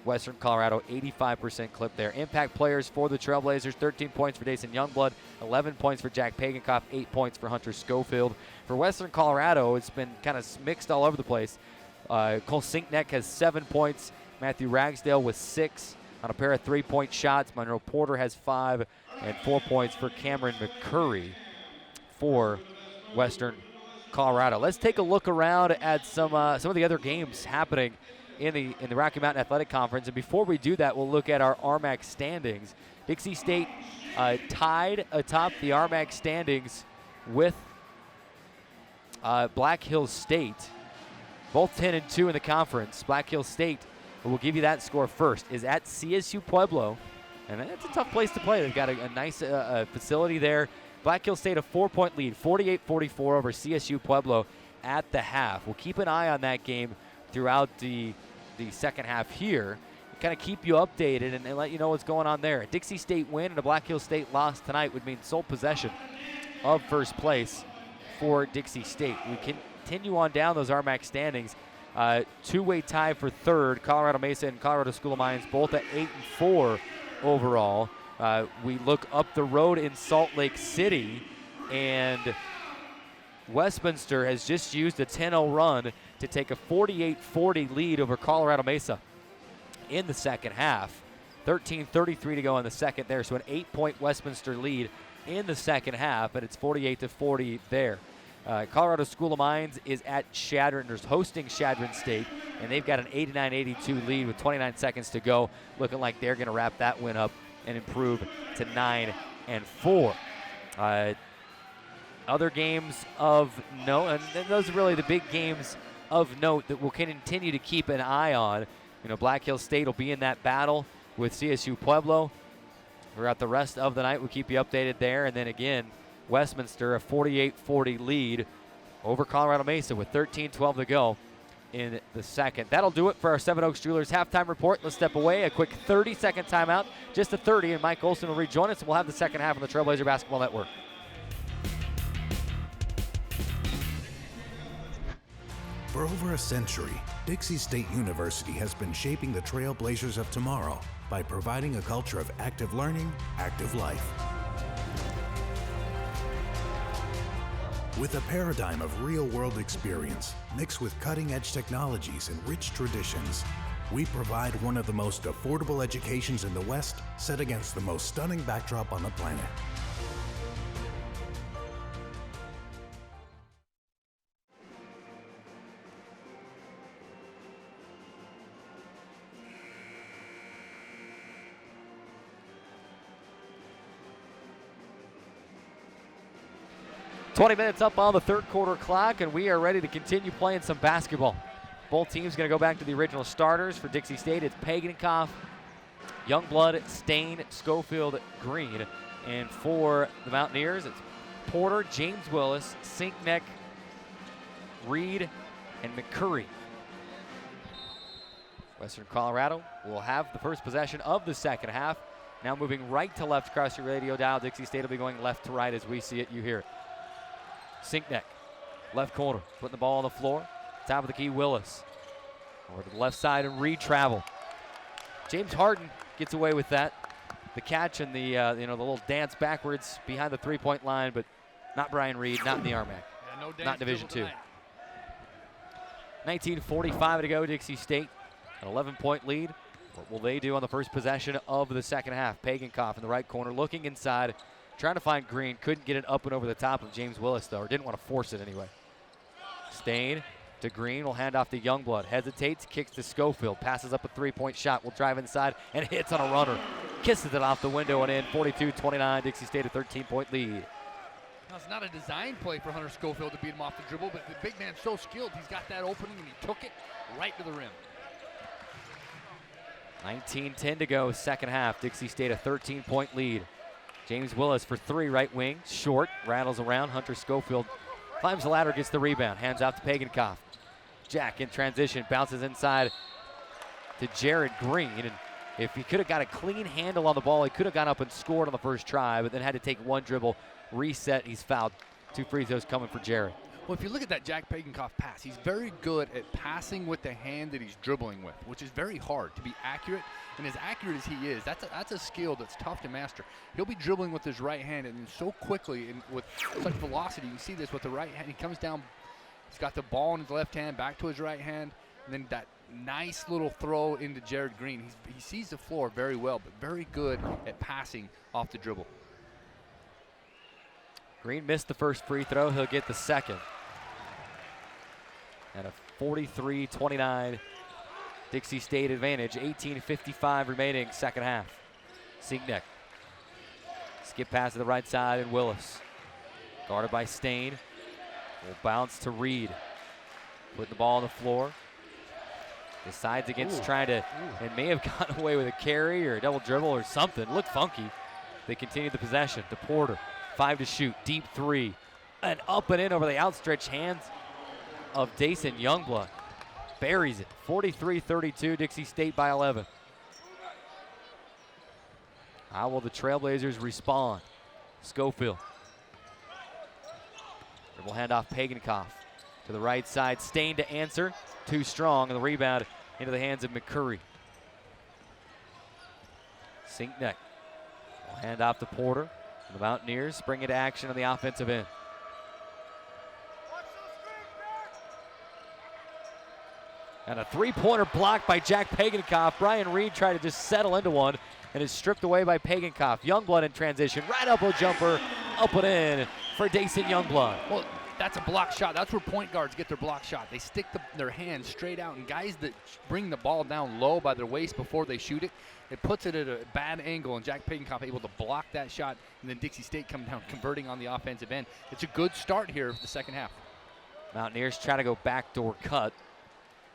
Western Colorado, 85% clip there. Impact players for the Trailblazers, 13 points for Dason Youngblood, 11 points for Jack Pagankoff, 8 points for Hunter Schofield. For Western Colorado, it's been kind of mixed all over the place. Cole Sinkneck has 7 points, Matthew Ragsdale with 6. On a pair of 3-point shots. Monroe Porter has 5, and 4 points for Cameron McCurry for Western Colorado. Let's take a look around at some of the other games happening in the Rocky Mountain Athletic Conference. And before we do that, we'll look at our RMAC standings. Dixie State tied atop the RMAC standings with Black Hills State, both 10-2 in the conference. Black Hills State, we'll give you that score first, is at CSU Pueblo, and that's a tough place to play. They've got a nice facility there. Black Hills State a 4-point lead, 48-44 over CSU Pueblo at the half. We'll keep an eye on that game throughout the second half here, kind of keep you updated and let you know what's going on there. A Dixie State win and a Black Hills State loss tonight would mean sole possession of first place for Dixie State. We continue on down those RMAC standings. Two-way tie for third. Colorado Mesa and Colorado School of Mines both at 8-4 overall. We look up the road in Salt Lake City, and Westminster has just used a 10-0 run to take a 48-40 lead over Colorado Mesa in the second half. 13:33 to go in the second there, so an 8-point Westminster lead in the second half, and it's 48-40 there. Colorado School of Mines is at Chadron, hosting Chadron State, and they've got an 89-82 lead with 29 seconds to go, looking like they're going to wrap that win up and improve to 9-4. Other games of note, and those are really the big games of note that we'll continue to keep an eye on. Black Hills State will be in that battle with CSU Pueblo throughout the rest of the night. We'll keep you updated there, and then again, Westminster, a 48-40 lead over Colorado Mesa with 13:12 to go in the second. That'll do it for our Seven Oaks Jewelers halftime report. Let's step away. A quick 30-second timeout, just a 30, and Mike Olson will rejoin us, and we'll have the second half on the Trailblazer Basketball Network. For over a century, Dixie State University has been shaping the Trailblazers of tomorrow by providing a culture of active learning, active life. With a paradigm of real-world experience mixed with cutting-edge technologies and rich traditions, we provide one of the most affordable educations in the West, set against the most stunning backdrop on the planet. "20 minutes up on the third quarter clock, and we are ready to continue playing some basketball. Both teams going to go back to the original starters. For Dixie State, it's Pagankoff, Youngblood, Stain, Schofield, Green. And for the Mountaineers, it's Porter, James Willis, Sinkneck, Reed, and McCurry. Western Colorado will have the first possession of the second half. Now moving right to left across your radio dial. Dixie State will be going left to right as we see it, you hear it. Sinkneck, left corner, putting the ball on the floor. Top of the key, Willis. Over to the left side, and Reed travel. James Harden gets away with that. The catch and the the little dance backwards behind the three-point line, but not Brian Reed, not in the RMAC, no dance not Division II. tonight. 19:45 to go, Dixie State, an 11-point lead. What will they do on the first possession of the second half? Pagankoff in the right corner, looking inside, trying to find Green. Couldn't get it up and over the top of James Willis, though, or didn't want to force it anyway. Stain to Green, will hand off to Youngblood. Hesitates, kicks to Schofield, passes up a three-point shot, will drive inside and hits on a runner. Kisses it off the window and in. 42-29, Dixie State a 13-point lead. Now, it's not a design play for Hunter Schofield to beat him off the dribble, but the big man's so skilled. He's got that opening, and he took it right to the rim. 19:10 to go, second half. Dixie State a 13-point lead. James Willis for three, right wing, short, rattles around. Hunter Schofield climbs the ladder, gets the rebound, hands out to Pagankoff. Jack in transition, bounces inside to Jared Green, and if he could have got a clean handle on the ball, he could have gone up and scored on the first try, but then had to take one dribble, reset, he's fouled. 2 free throws coming for Jared. Well, if you look at that Jack Pagankoff pass, he's very good at passing with the hand that he's dribbling with, which is very hard to be accurate. And as accurate as he is, that's a skill that's tough to master. He'll be dribbling with his right hand, and so quickly and with such velocity. You can see this with the right hand. He comes down, he's got the ball in his left hand, back to his right hand, and then that nice little throw into Jared Green. He sees the floor very well, but very good at passing off the dribble. Green missed the first free throw. He'll get the second. And a 43-29 Dixie State advantage. 18:55 remaining, second half. Sinkneck. Skip pass to the right side, and Willis. Guarded by Stain. Will bounce to Reed. Putting the ball on the floor. Decides against trying to, and may have gotten away with a carry or a double dribble or something. Looked funky. They continue the possession to Porter. 5 to shoot, deep three. And up and in over the outstretched hands of Dason Youngblood. Buries it. 43-32, Dixie State by 11. How will the Trailblazers respond? Schofield. Dribble handoff, Pagankoff to the right side. Stain to answer. Too strong, and the rebound into the hands of McCurry. Sinkneck will hand off to Porter. The Mountaineers bring into action on the offensive end. And a three-pointer blocked by Jack Pagankoff. Brian Reed tried to just settle into one and is stripped away by Pagankoff. Youngblood in transition, right elbow jumper, up and in for Dason Youngblood. Well, that's a block shot. That's where point guards get their block shot. They stick their hands straight out, and guys that bring the ball down low by their waist before they shoot it, it puts it at a bad angle, and Jack Pagankoff able to block that shot, and then Dixie State come down converting on the offensive end. It's a good start here for the second half. Mountaineers try to go backdoor cut,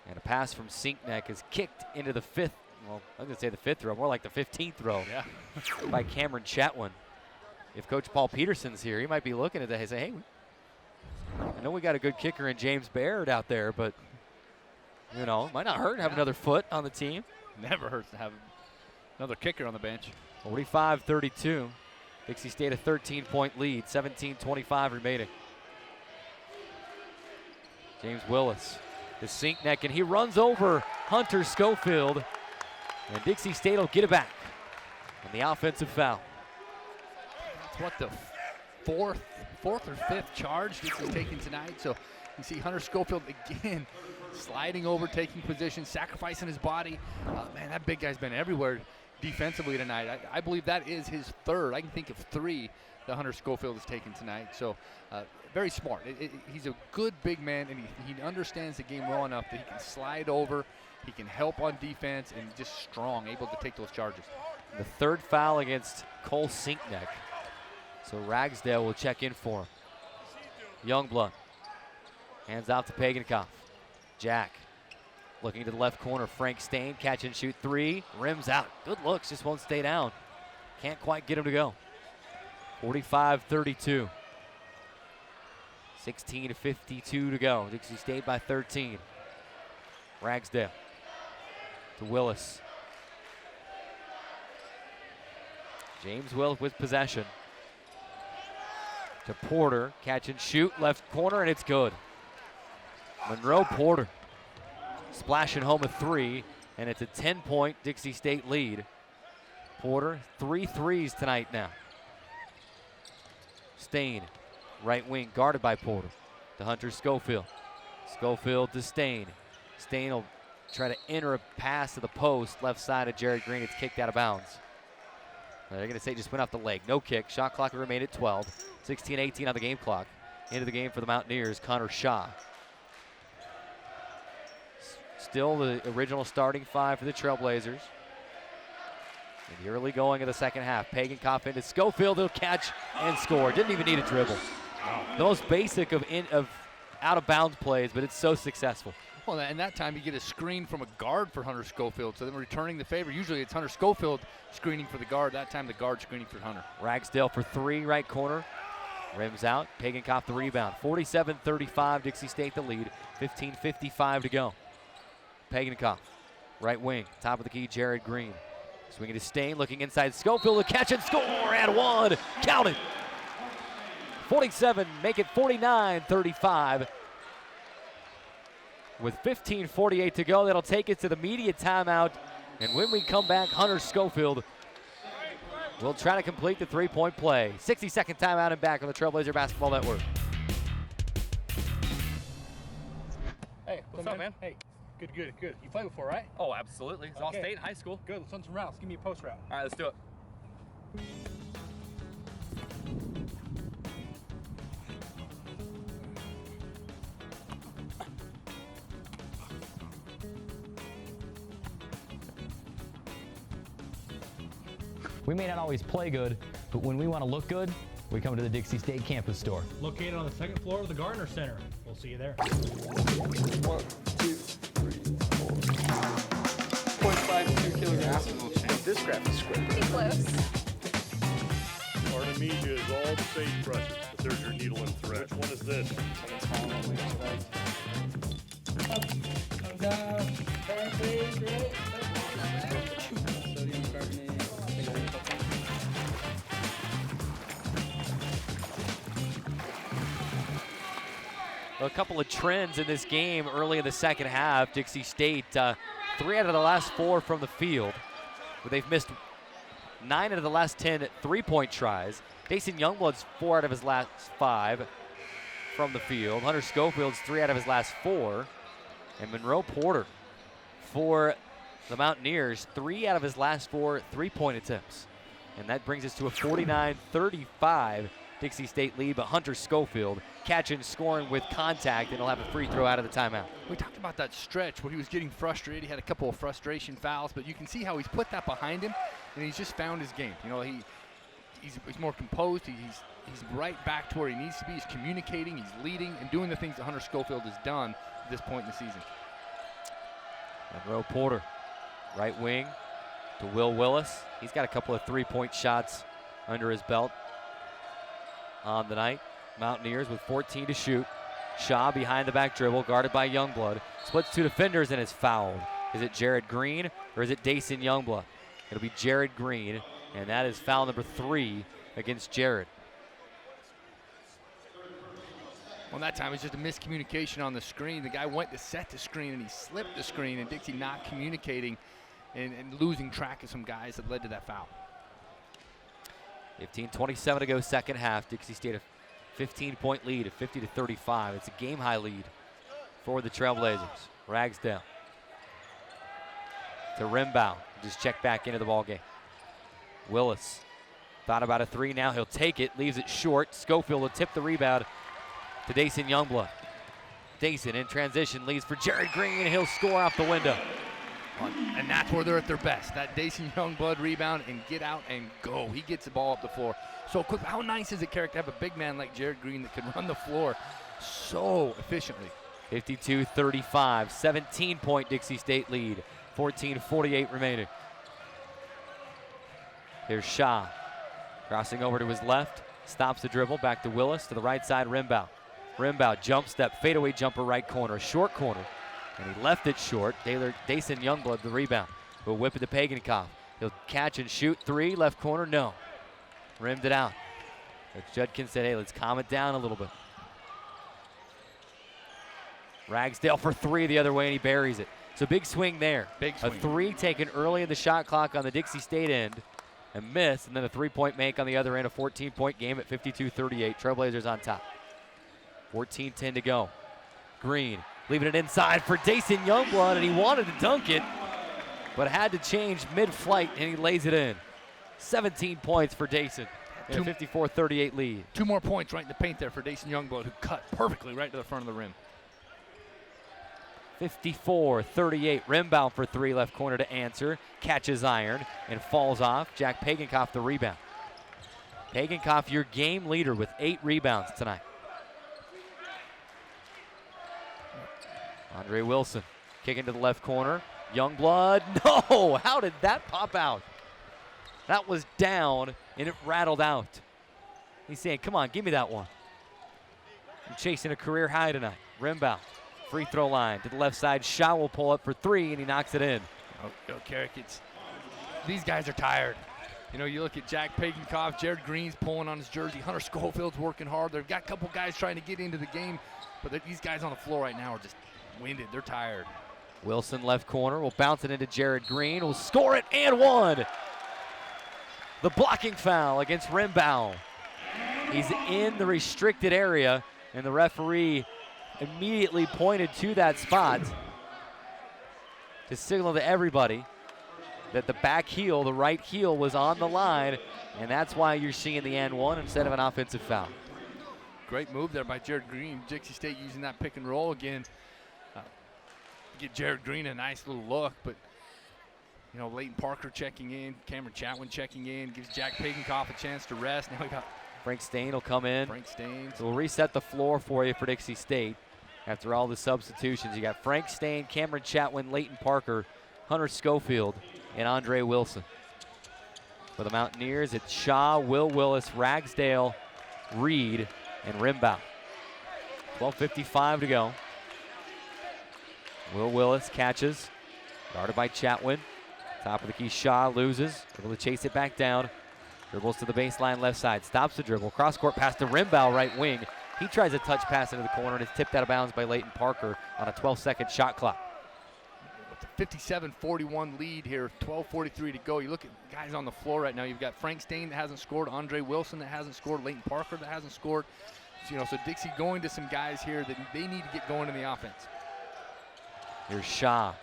and a pass from Sinkneck is kicked into the fifth, well, I was going to say the fifth row, more like the 15th row by Cameron Chatwin. If Coach Paul Peterson's here, he might be looking at that and say, hey, I know we got a good kicker in James Baird out there, but, you know, it might not hurt to have another foot on the team. Never hurts to have another kicker on the bench. 45-32. Dixie State a 13-point lead, 17:25 remaining. James Willis to Sinkneck, and he runs over Hunter Schofield, and Dixie State will get it back on the offensive foul. That's what the fourth or fifth charge Dixie's taking tonight. So you see Hunter Schofield again sliding over, taking position, sacrificing his body. Man, that big guy's been everywhere defensively tonight. I believe that is his third. I can think of 3 that Hunter Schofield has taken tonight. So very smart. He's a good big man, and he understands the game well enough that he can slide over, he can help on defense, and just strong, able to take those charges. The third foul against Cole Sinkneck. So Ragsdale will check in for him. Youngblood hands off to Pagankoff. Jack looking to the left corner. Frank Stain, catch and shoot 3. Rims out. Good looks, just won't stay down. Can't quite get him to go. 45-32. 16:52 to go. Dixie State by 13. Ragsdale to Willis. James Willis with possession. To Porter, catch and shoot, left corner, and it's good. Monroe Porter splashing home a 3, and it's a 10-point Dixie State lead. Porter, 3 threes tonight now. Stain, right wing, guarded by Porter. To Hunter Schofield. Schofield to Stain. Stain will try to enter a pass to the post, left side of Jared Green. It's kicked out of bounds. They're going to say it just went off the leg. No kick. Shot clock will remain at 12. 16-18 on the game clock. Into the game for the Mountaineers, Connor Shaw. Still the original starting 5 for the Trailblazers. In the early going of the second half, Pagan-Koff into Schofield. He'll catch and score. Didn't even need a dribble. The most basic of out-of-bounds plays, but it's so successfall. Well, and that time you get a screen from a guard for Hunter Schofield, so then returning the favor. Usually it's Hunter Schofield screening for the guard. That time the guard screening for Hunter. Ragsdale for 3, right corner. Rims out. Pagan-Koff the rebound. 47-35, Dixie State the lead. 15:55 to go. Pagan-Koff, right wing, top of the key, Jared Green. Swinging to Stain, looking inside. Schofield will catch and score, and one. Count it. 47, make it 49-35. With 15:48 to go, that'll take it to the media timeout. And when we come back, Hunter Schofield will try to complete the three-point play. 60-second timeout and back on the Trailblazer Basketball Network. Hey, what's up, man? Hey, good. You played before, right? Oh, absolutely. It's all state, high school. Good, let's run some routes. Give me a post route. All right, let's do it. We may not always play good, but when we want to look good, we come to the Dixie State campus store. Located on the second floor of the Gardner Center. We'll see you there. 1, 2, 3, 4. 0.52 kilograms. This graph is square. Pretty close. Artemisia is all the sage brushes, but there's your needle and thread. Which one is this? Come down. Turn, please, right? Sodium carbonate. A couple of trends in this game early in the second half. Dixie State, 3 out of the last 4 from the field. But they've missed 9 out of the last 10 three-point tries. Dason Youngblood's 4 out of his last 5 from the field. Hunter Schofield's 3 out of his last 4. And Monroe Porter for the Mountaineers, 3 out of his last 4 three-point attempts. And that brings us to a 49-35 Dixie State lead, but Hunter Schofield catching, scoring with contact, and he'll have a free throw out of the timeout. We talked about that stretch where he was getting frustrated. He had a couple of frustration fouls, but you can see how he's put that behind him, and he's just found his game. You know, he's more composed. He's right back to where he needs to be. He's communicating, he's leading, and doing the things that Hunter Schofield has done at this point in the season. Monroe Porter, right wing to Will Willis. He's got a couple of three-point shots under his belt on the night. Mountaineers with 14 to shoot. Shaw behind the back dribble, guarded by Youngblood. Splits 2 defenders and is fouled. Is it Jared Green or is it Dason Youngblood? It'll be Jared Green, and that is foul number 3 against Jared. Well, that time it was just a miscommunication on the screen. The guy went to set the screen and he slipped the screen, and Dixie not communicating and losing track of some guys that led to that foul. 15:27 to go, second half. Dixie State a 15-point lead at 50-35. It's a game-high lead for the Trailblazers. Ragsdale to Rimbaugh. Just check back into the ball game. Willis thought about a 3. Now he'll take it, leaves it short. Schofield will tip the rebound to Dason Youngblood. Dason in transition leads for Jared Green. He'll score off the window. And that's where they're at their best. That Dason Youngblood rebound and get out and go. He gets the ball up the floor so quick. How nice is it, Carrick, to have a big man like Jared Green that can run the floor so efficiently? 52-35, 17-point Dixie State lead. 14:48 remaining. Here's Shaw crossing over to his left. Stops the dribble, back to Willis, to the right side, Rimbaugh. Rimbaugh, jump step, fadeaway jumper, right corner, short corner. And he left it short. Dason Youngblood, the rebound. Will whip it to Pagan-Koff. He'll catch and shoot 3, left corner, no. Rimmed it out. Coach Judkin said, hey, let's calm it down a little bit. Ragsdale for 3 the other way, and he buries it. So big swing there. Big swing. A 3 taken early in the shot clock on the Dixie State end. and miss, and then a three-point make on the other end, a 14-point game at 52-38. Trailblazers on top. 14-10 to go. Green leaving it inside for Dason Youngblood, and he wanted to dunk it, but had to change mid-flight, and he lays it in. 17 points for Dason in a 54-38 lead. 2 more points right in the paint there for Dason Youngblood, who cut perfectly right to the front of the rim. 54-38, rimbound for 3, left corner to answer, catches iron, and falls off. Jack Pagankoff the rebound. Pagankoff, your game leader with 8 rebounds tonight. Andre Wilson kicking to the left corner. Youngblood, no! How did that pop out? That was down, and it rattled out. He's saying, come on, give me that one. I'm chasing a career high tonight. Rimbound, free throw line to the left side. Shaw will pull up for 3, and he knocks it in. Carrick, these guys are tired. You know, you look at Jack Pagankoff, Jared Green's pulling on his jersey, Hunter Schofield's working hard. They've got a couple guys trying to get into the game, but these guys on the floor right now are just winded. They're tired. Wilson left corner will bounce it into Jared Green, will score it, and one. The blocking foul against Rimbaugh. He's in the restricted area, and the referee immediately pointed to that spot to signal to everybody that the back heel, the right heel, was on the line, and that's why you're seeing the and one instead of an offensive foul. Great move there by Jared Green. Dixie State using that pick and roll again. Get Jared Green a nice little look, but you know, Leighton Parker checking in, Cameron Chatwin checking in, gives Jack Pagankoff a chance to rest. Now we got Frank Stain will come in. Frank Stain. So we'll reset the floor for you for Dixie State. After all the substitutions, you got Frank Stain, Cameron Chatwin, Leighton Parker, Hunter Schofield, and Andre Wilson. For the Mountaineers, it's Shaw, Will Willis, Ragsdale, Reed, and Rimbaugh. 12:55 to go. Will Willis catches, guarded by Chatwin. Top of the key, Shaw loses, able to chase it back down. Dribbles to the baseline left side, stops the dribble, cross-court pass to Rimbaugh right wing. He tries a touch pass into the corner and it's tipped out of bounds by Leighton Parker on a 12-second shot clock. With a 57-41 lead here, 12:43 to go. You look at guys on the floor right now. You've got Frank Stain that hasn't scored, Andre Wilson that hasn't scored, Leighton Parker that hasn't scored. So Dixie going to some guys here that they need to get going in the offense. Here's Shaw.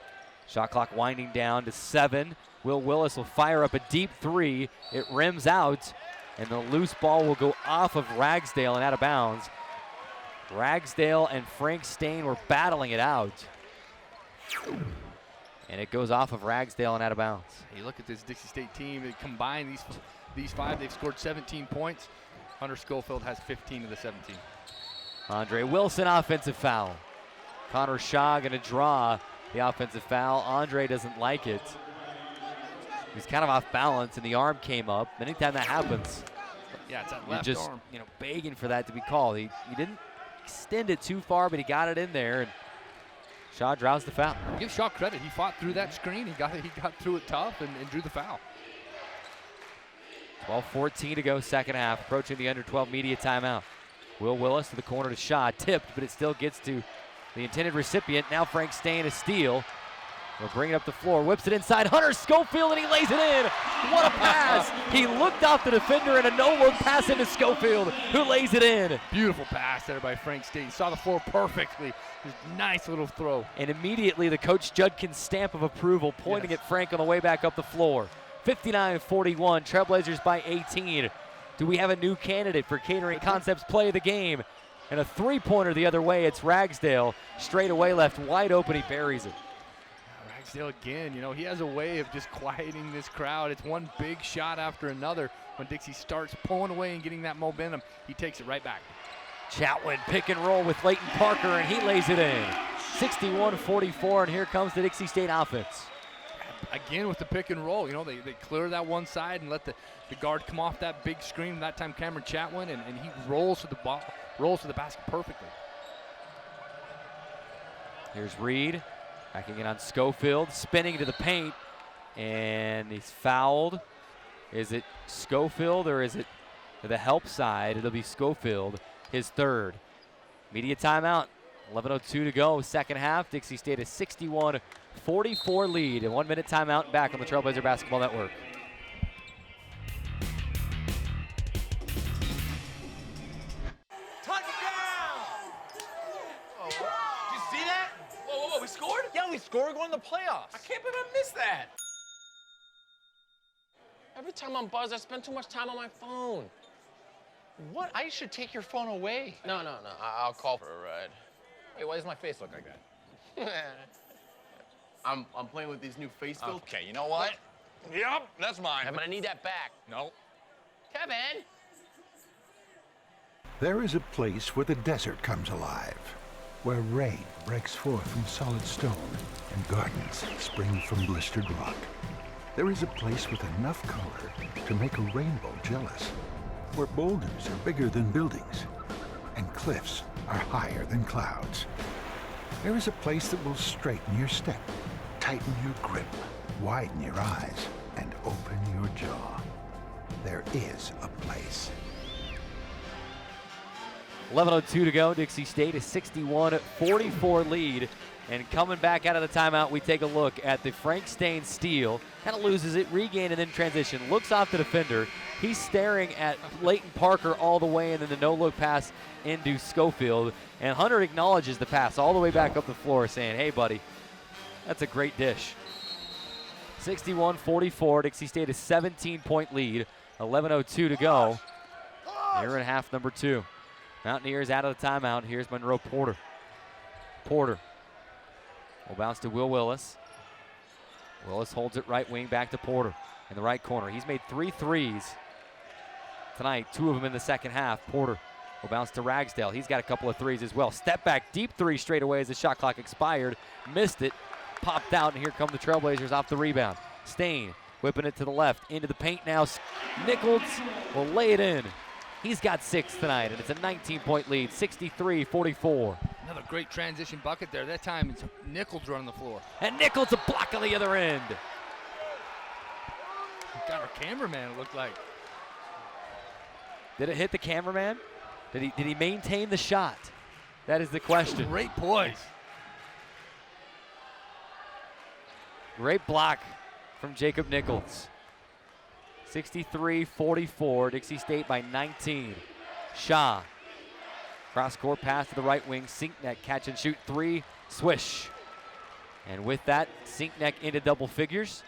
Shot clock winding down to 7. Will Willis will fire up a deep 3. It rims out, and the loose ball will go off of Ragsdale and out of bounds. Ragsdale and Frank Stain were battling it out. And it goes off of Ragsdale and out of bounds. You look at this Dixie State team, they combine these 5, they've scored 17 points. Hunter Schofield has 15 of the 17. Andre Wilson, offensive foul. Connor Shaw gonna draw the offensive foul. Andre doesn't like it. He's kind of off balance and the arm came up. Anytime that happens, yeah, it's that left just, arm. Begging for that to be called. He didn't extend it too far, but he got it in there, and Shaw draws the foul. Give Shaw credit. He fought through that screen. He got through it tough and drew the foul. 12:14 to go, second half. Approaching the under 12 media timeout. Will Willis to the corner to Shaw. Tipped, but it still gets to the intended recipient. Now Frank Stain, a steal. He'll bring it up the floor, whips it inside. Hunter Schofield, and he lays it in. What a pass. He looked off the defender and a no-look pass into Schofield, who lays it in. Beautiful pass there by Frank Stain. Saw the floor perfectly. Just nice little throw. And immediately the Coach Judkin's stamp of approval pointing at Frank on the way back up the floor. 59-41, Trailblazers by 18. Do we have a new candidate for Catering Concepts play of the game? And a three-pointer the other way. It's Ragsdale. Straight away left, wide open. He buries it. Ragsdale again, he has a way of just quieting this crowd. It's one big shot after another. When Dixie starts pulling away and getting that momentum, he takes it right back. Chatwin pick and roll with Leighton Parker, and he lays it in. 61-44, and here comes the Dixie State offense. Again with the pick and roll, they clear that one side and let the guard come off that big screen. That time Cameron Chatwin, and he rolls to the ball, rolls to the basket perfectly. Here's Reed, backing it on Schofield, spinning to the paint, and he's fouled. Is it Schofield or is it to the help side? It'll be Schofield, his third. Media timeout, 11:02 to go, second half. Dixie State a 61-44 lead, and 1 minute timeout back on the Trailblazer Basketball Network. only score, we're going to the playoffs. I can't believe I missed that. Every time I'm buzzed, I spend too much time on my phone. What? I should take your phone away. No. I'll call for a ride. Hey, why does my face look like that? I'm playing with these new face filters. Okay, you know what? Yep, that's mine. But I need that back. No. Kevin! There is a place where the desert comes alive, where rain breaks forth from solid stone and gardens spring from blistered rock. There is a place with enough color to make a rainbow jealous, where boulders are bigger than buildings and cliffs are higher than clouds. There is a place that will straighten your step, tighten your grip, widen your eyes, and open your jaw. There is a place. 11:02 to go. Dixie State a 61-44 lead. And coming back out of the timeout, we take a look at the Frank Stain steal. Kind of loses it, regain, and then transition. Looks off the defender. He's staring at Leighton Parker all the way, and then the no-look pass into Schofield. And Hunter acknowledges the pass all the way back up the floor, saying, hey, buddy, that's a great dish. 61-44. Dixie State a 17-point lead. 11:02 to go. Here in half number 2. Mountaineers out of the timeout. Here's Monroe Porter. Porter will bounce to Will Willis. Willis holds it right wing back to Porter in the right corner. He's made 3 threes tonight, 2 of them in the second half. Porter will bounce to Ragsdale. He's got a couple of threes as well. Step back, deep 3 straight away as the shot clock expired. Missed it, popped out, and here come the Trailblazers off the rebound. Stain whipping it to the left, into the paint now. Nichols will lay it in. He's got 6 tonight, and it's a 19-point lead, 63-44. Another great transition bucket there. That time it's Nichols running the floor. And Nichols a block on the other end. Got our cameraman, it looked like. Did it hit the cameraman? Did he maintain the shot? That is the question. Great poise. Great block from Jacob Nichols. 63-44, Dixie State by 19. Shaw, cross-court pass to the right wing. Sinkneck catch and shoot 3, swish. And with that, Sinkneck into double figures.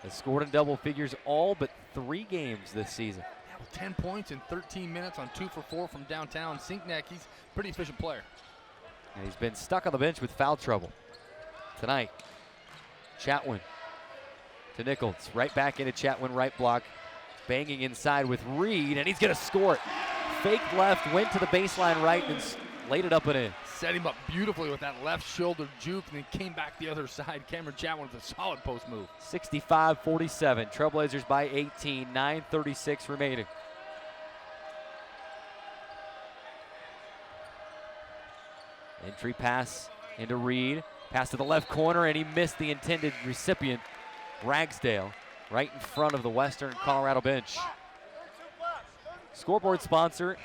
Has scored in double figures all but 3 games this season. Yeah, well, 10 points in 13 minutes on 2 for 4 from downtown. Sinkneck, he's a pretty efficient player. And he's been stuck on the bench with foul trouble tonight. Chatwin to Nichols, right back into Chatwin, right block, banging inside with Reed, and he's gonna score it. Fake left, went to the baseline right, and laid it up and in. Set him up beautifully with that left shoulder juke, and then came back the other side. Cameron Chatwin with a solid post move. 65-47, Trailblazers by 18, 9:36 remaining. Entry pass into Reed, pass to the left corner, and he missed the intended recipient. Ragsdale, right in front of the Western Colorado bench. Scoreboard sponsor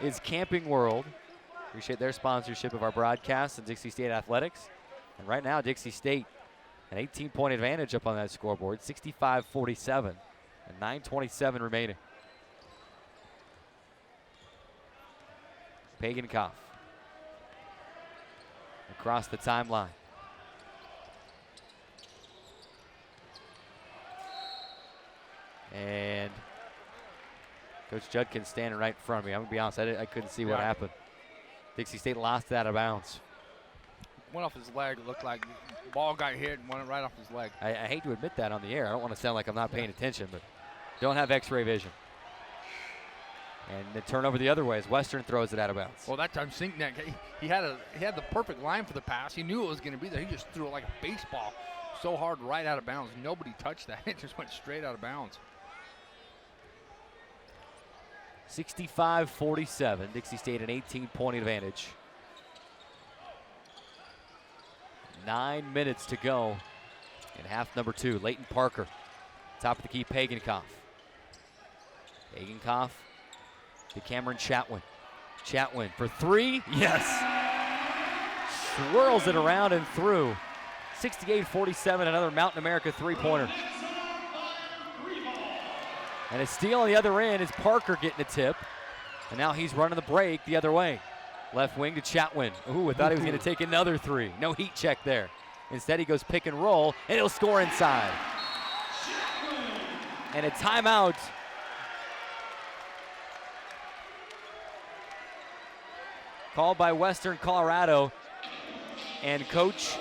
is Camping World. Appreciate their sponsorship of our broadcast and Dixie State Athletics. And right now, Dixie State, an 18-point advantage up on that scoreboard, 65-47, and 9:27 remaining. Pagankoff across the timeline. And Coach Judkins standing right in front of me. I'm going to be honest, I couldn't see what happened. Dixie State lost it out of bounds. Went off his leg, it looked like. The ball got hit and went right off his leg. I hate to admit that on the air. I don't want to sound like I'm not paying attention, but don't have x-ray vision. And the turnover the other way as Western throws it out of bounds. Well, that time Sinkneck, he had the perfect line for the pass. He knew it was going to be there. He just threw it like a baseball so hard right out of bounds. Nobody touched that. It just went straight out of bounds. 65-47, Dixie State an 18-point advantage. 9 minutes to go in half number 2. Leighton Parker, top of the key, Pagankoff. Pagankoff to Cameron Chatwin. Chatwin for 3, yes! Swirls it around and through. 68-47, another Mountain America three-pointer. And a steal on the other end is Parker getting a tip. And now he's running the break the other way. Left wing to Chatwin. Ooh, I thought he was going to take another three. No heat check there. Instead, he goes pick and roll, and he'll score inside. And a timeout. Called by Western Colorado. And Coach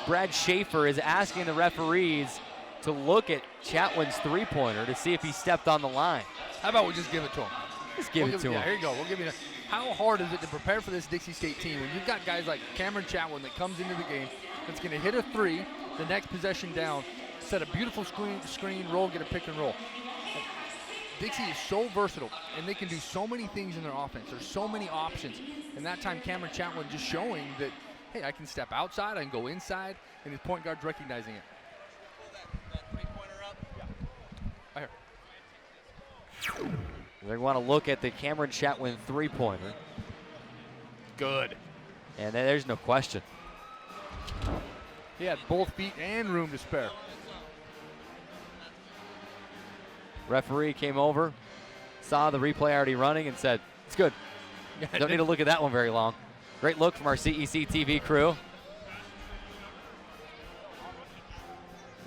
Brad Schaefer is asking the referees to look at Chatwin's three-pointer to see if he stepped on the line. How about we just give it to him? Just give it to him. Yeah, here you go. We'll give you that. How hard is it to prepare for this Dixie State team when you've got guys like Cameron Chatwin that comes into the game that's going to hit a three, the next possession down, set a beautiful screen, roll, get a pick and roll. Dixie is so versatile, and they can do so many things in their offense. There's so many options. And that time, Cameron Chatwin just showing that, hey, I can step outside, I can go inside, and his point guard's recognizing it. Right here. They want to look at the Cameron Chatwin three-pointer. Good. And there's no question. He had both feet and room to spare. Referee came over, saw the replay already running, and said, it's good. Don't need to look at that one very long. Great look from our CEC TV crew.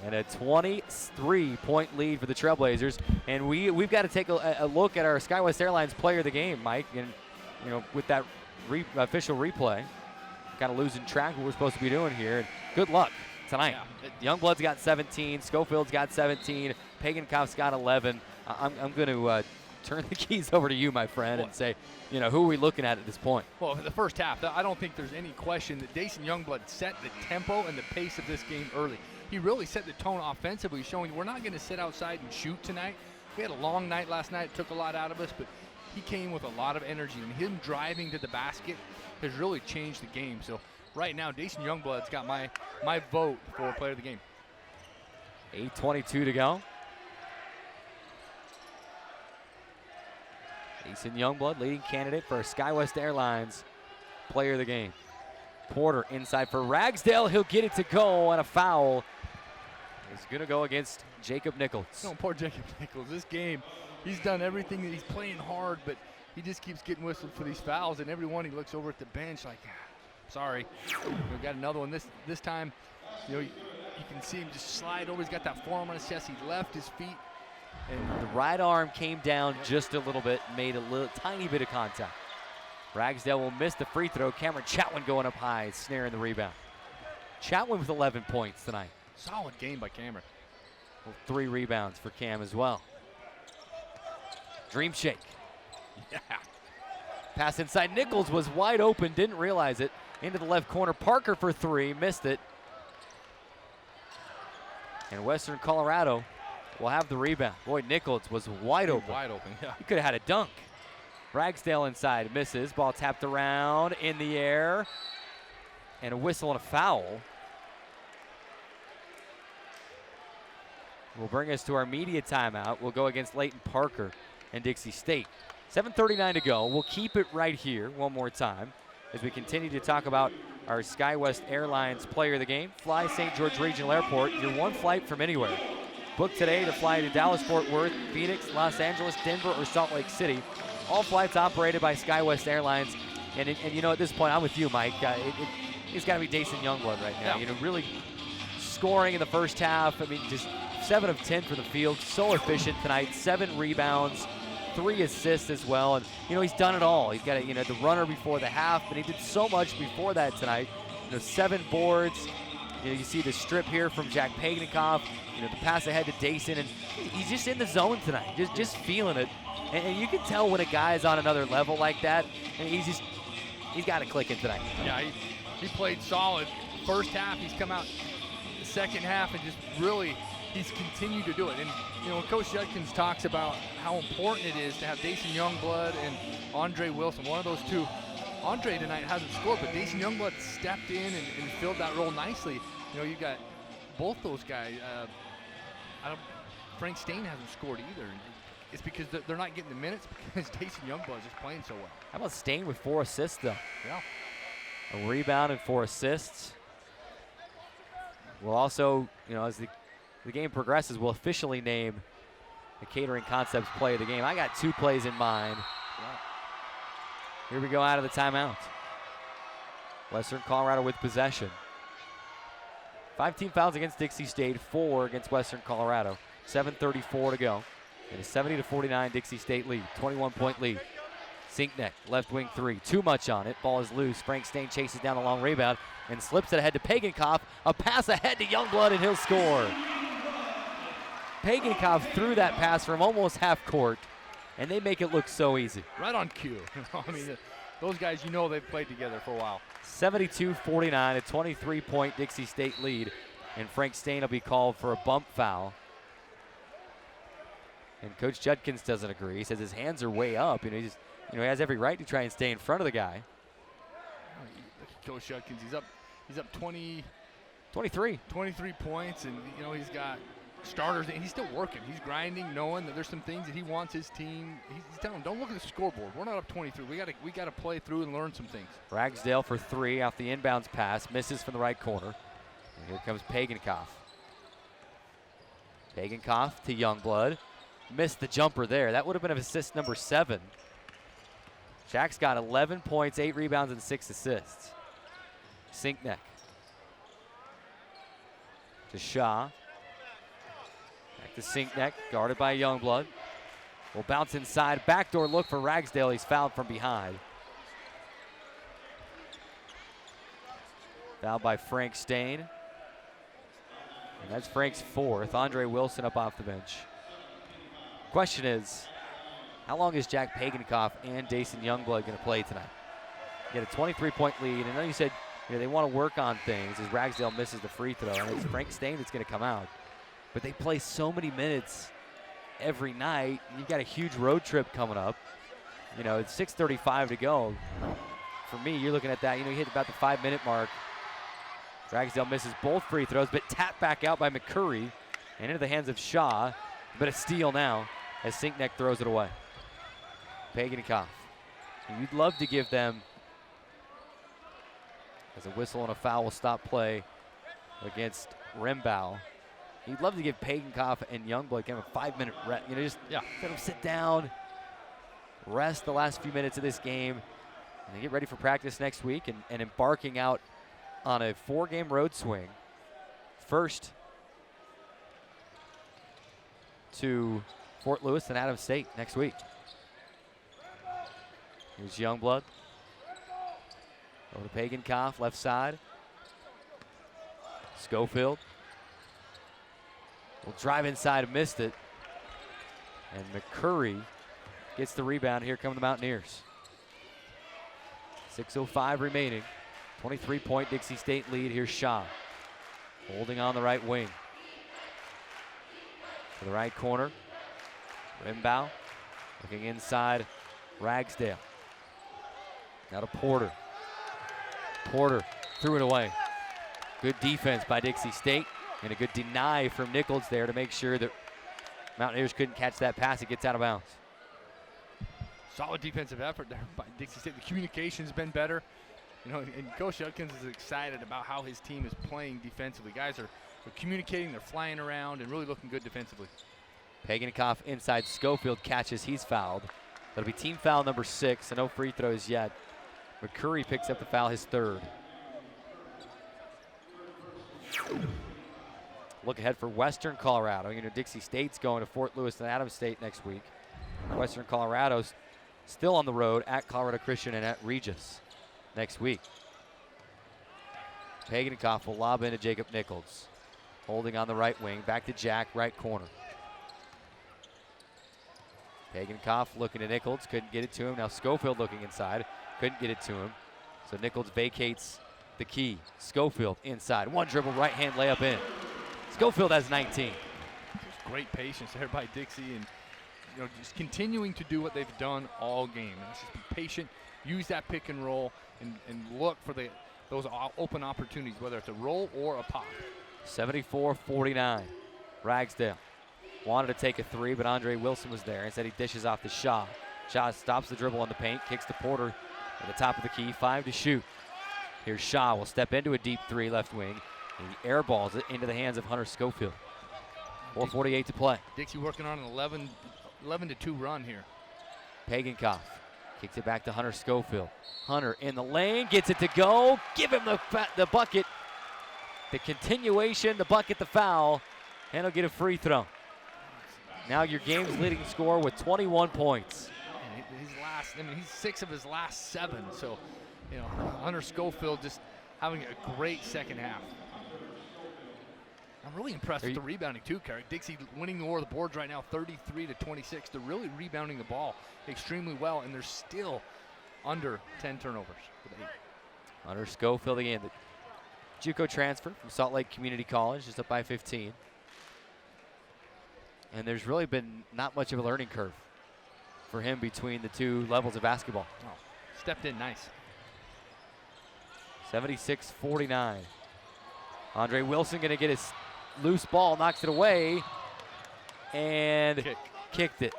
And a 23-point lead for the Trailblazers. And we've got to take a look at our SkyWest Airlines player of the game, Mike. And, you know, with that official replay, kind of losing track of what we're supposed to be doing here. And good luck tonight. Yeah. Youngblood's got 17. Schofield's got 17. Pagankoff's got 11. I'm going to turn the keys over to you, my friend, and say, you know, who are we looking at this point? Well, in the first half, I don't think there's any question that Dason Youngblood set the tempo and the pace of this game early. He really set the tone offensively, showing we're not going to sit outside and shoot tonight. We had a long night last night. It took a lot out of us, but he came with a lot of energy, and him driving to the basket has really changed the game. So right now, Dason Youngblood's got my vote for player of the game. 8:22 to go. Dason Youngblood, leading candidate for SkyWest Airlines player of the game. Porter inside for Ragsdale. He'll get it to go, and a foul is going to go against Jacob Nichols. No, poor Jacob Nichols. This game, he's done everything that he's playing hard, but he just keeps getting whistled for these fouls, and every one he looks over at the bench like, sorry. We've got another one. This time, you know, you can see him just slide over. He's got that forearm on his chest. He left his feet. And the right arm came down just a little bit, made a tiny bit of contact. Ragsdale will miss the free throw. Cameron Chatwin going up high, snaring the rebound. Chatwin with 11 points tonight. Solid game by Cameron. Well, 3 rebounds for Cam as well. Dream shake. Yeah. Pass inside. Nichols was wide open, didn't realize it. Into the left corner. Parker for 3, missed it. And Western Colorado will have the rebound. Boy, Nichols was wide open. Wide open, yeah. He could have had a dunk. Ragsdale inside, misses. Ball tapped around, in the air. And a whistle and a foul. Will bring us to our media timeout. We'll go against Leighton Parker and Dixie State. 7:39 to go. We'll keep it right here one more time as we continue to talk about our SkyWest Airlines player of the game. Fly St. George Regional Airport. You're one flight from anywhere. Book today to fly to Dallas, Fort Worth, Phoenix, Los Angeles, Denver, or Salt Lake City. All flights operated by SkyWest Airlines. And you know, at this point, I'm with you, Mike. It's got to be Dason Youngblood right now. Yeah. You know, really scoring in the first half. I mean, just 7 of 10 for the field. So efficient tonight. 7 rebounds, 3 assists as well. And, you know, he's done it all. He's got, the runner before the half, but he did so much before that tonight. 7 boards. You see the strip here from Jack Pagankoff. The pass ahead to Dason, and he's just in the zone tonight, just feeling it. And you can tell when a guy's on another level like that, and he's got it clicking tonight. Yeah, he played solid. First half, he's come out the second half and just really, he's continued to do it. And, when Coach Judkins talks about how important it is to have Dason Youngblood and Andre Wilson, one of those two. Andre tonight hasn't scored, but Dason Youngblood stepped in and filled that role nicely. You got both those guys. Frank Stain hasn't scored either. It's because they're not getting the minutes because Dason Youngblood is just playing so well. How about Stain with 4 assists, though? Yeah. A rebound and 4 assists. We'll also, as the game progresses, we'll officially name the Catering Concepts play of the game. I got 2 plays in mind. Yeah. Here we go out of the timeout. Western Colorado with possession. 5 team fouls against Dixie State, 4 against Western Colorado. 7:34 to go. And a 70-49 Dixie State lead, 21-point lead. Sinkneck, left wing 3, too much on it. Ball is loose. Frank Stain chases down a long rebound and slips it ahead to Pagenkopf. A pass ahead to Youngblood, and he'll score. Pagenkopf threw that pass from almost half court, and they make it look so easy. Right on cue. I mean, those guys, you know, they've played together for a while. 72-49, a 23-point Dixie State lead, and Frank Stain will be called for a bump foul. And Coach Judkins doesn't agree. He says his hands are way up. He has every right to try and stay in front of the guy. Coach Judkins, he's up 23 points, and he's got starters, and he's still working. He's grinding, knowing that there's some things that he wants his team. He's telling them, don't look at the scoreboard. We're not up 23. We got to play through and learn some things. Ragsdale for 3 off the inbounds pass, misses from the right corner. And here comes Pagenkopf. Pagenkopf to Youngblood. Missed the jumper there. That would have been assist number 7. Jack's got 11 points, 8 rebounds, and 6 assists. Sinkneck to Shaw. Back to Sinkneck, guarded by Youngblood. Will bounce inside. Backdoor look for Ragsdale. He's fouled from behind. Fouled by Frank Stain. And that's Frank's 4th. Andre Wilson up off the bench. Question is, how long is Jack Pagenkopf and Dason Youngblood going to play tonight? Get a 23-point lead. And I know you said they want to work on things as Ragsdale misses the free throw. And it's Frank Stain that's going to come out. But they play so many minutes every night. You've got a huge road trip coming up. It's 6:35 to go. For me, you're looking at that. You hit about the 5-minute mark. Ragsdale misses both free throws, but tapped back out by McCurry and into the hands of Shaw. But a steal now as Sinkneck throws it away. Pagenkopf. You'd love to give them, as a whistle and a foul will stop play against Rimbaugh. You'd love to give Pagenkopf and Youngblood kind of a 5-minute rest. Let them sit down, rest the last few minutes of this game, and then get ready for practice next week and embarking out on a 4-game road swing. First to Fort Lewis and Adams State next week. Here's Youngblood. Over to Pagenkopf, left side. Schofield will drive inside, missed it. And McCurry gets the rebound. Here come the Mountaineers. 6:05 remaining. 23-point Dixie State lead. Here's Shaw. Holding on the right wing. To the right corner. Rimbaugh looking inside. Ragsdale. Now to Porter. Porter threw it away. Good defense by Dixie State and a good deny from Nichols there to make sure that Mountaineers couldn't catch that pass. It gets out of bounds. Solid defensive effort there by Dixie State. The communication's been better. And Coach Judkins is excited about how his team is playing defensively. Guys are communicating, they're flying around, and really looking good defensively. Pagenkopf inside. Schofield catches. He's fouled. That'll be team foul number 6, so no free throws yet. McCurry picks up the foul, his 3rd. Look ahead for Western Colorado. Dixie State's going to Fort Lewis and Adams State next week. Western Colorado's still on the road at Colorado Christian and at Regis next week. Pagenkopf will lob into Jacob Nichols. Holding on the right wing. Back to Jack, right corner. Pagenkopf looking at Nichols. Couldn't get it to him. Now Schofield looking inside. Couldn't get it to him. So Nichols vacates the key. Schofield inside. One dribble, right hand layup in. Schofield has 19. Great patience there by Dixie, and just continuing to do what they've done all game. And just be patient, use that pick and roll, and look for those open opportunities, whether it's a roll or a pop. 74-49. Ragsdale wanted to take a 3, but Andre Wilson was there. Instead, he dishes off to Shaw. Shaw stops the dribble on the paint, kicks to Porter at the top of the key. 5 to shoot. Here's Shaw. Will step into a deep 3 left wing. He airballs it into the hands of Hunter Schofield. 4:48 to play. Dixie working on an 11-2 run here. Pagenkopf Kicks it back to Hunter Schofield. Hunter in the lane, gets it to go. Give him the bucket. The continuation, the bucket, the foul, and he'll get a free throw. Now your game's leading scorer with 21 points. He's 6 of his last 7. So, Hunter Schofield just having a great second half. I'm really impressed with the rebounding too, Carrick. Dixie winning the war of the boards right now, 33-26. They're really rebounding the ball extremely well, and they're still under 10 turnovers with 8. Hunter Schofield again, the JUCO transfer from Salt Lake Community College, just up by 15. And there's really been not much of a learning curve for him between the 2 levels of basketball. Oh, stepped in nice. 76-49. Andre Wilson going to get his loose ball, knocks it away, and kicked it.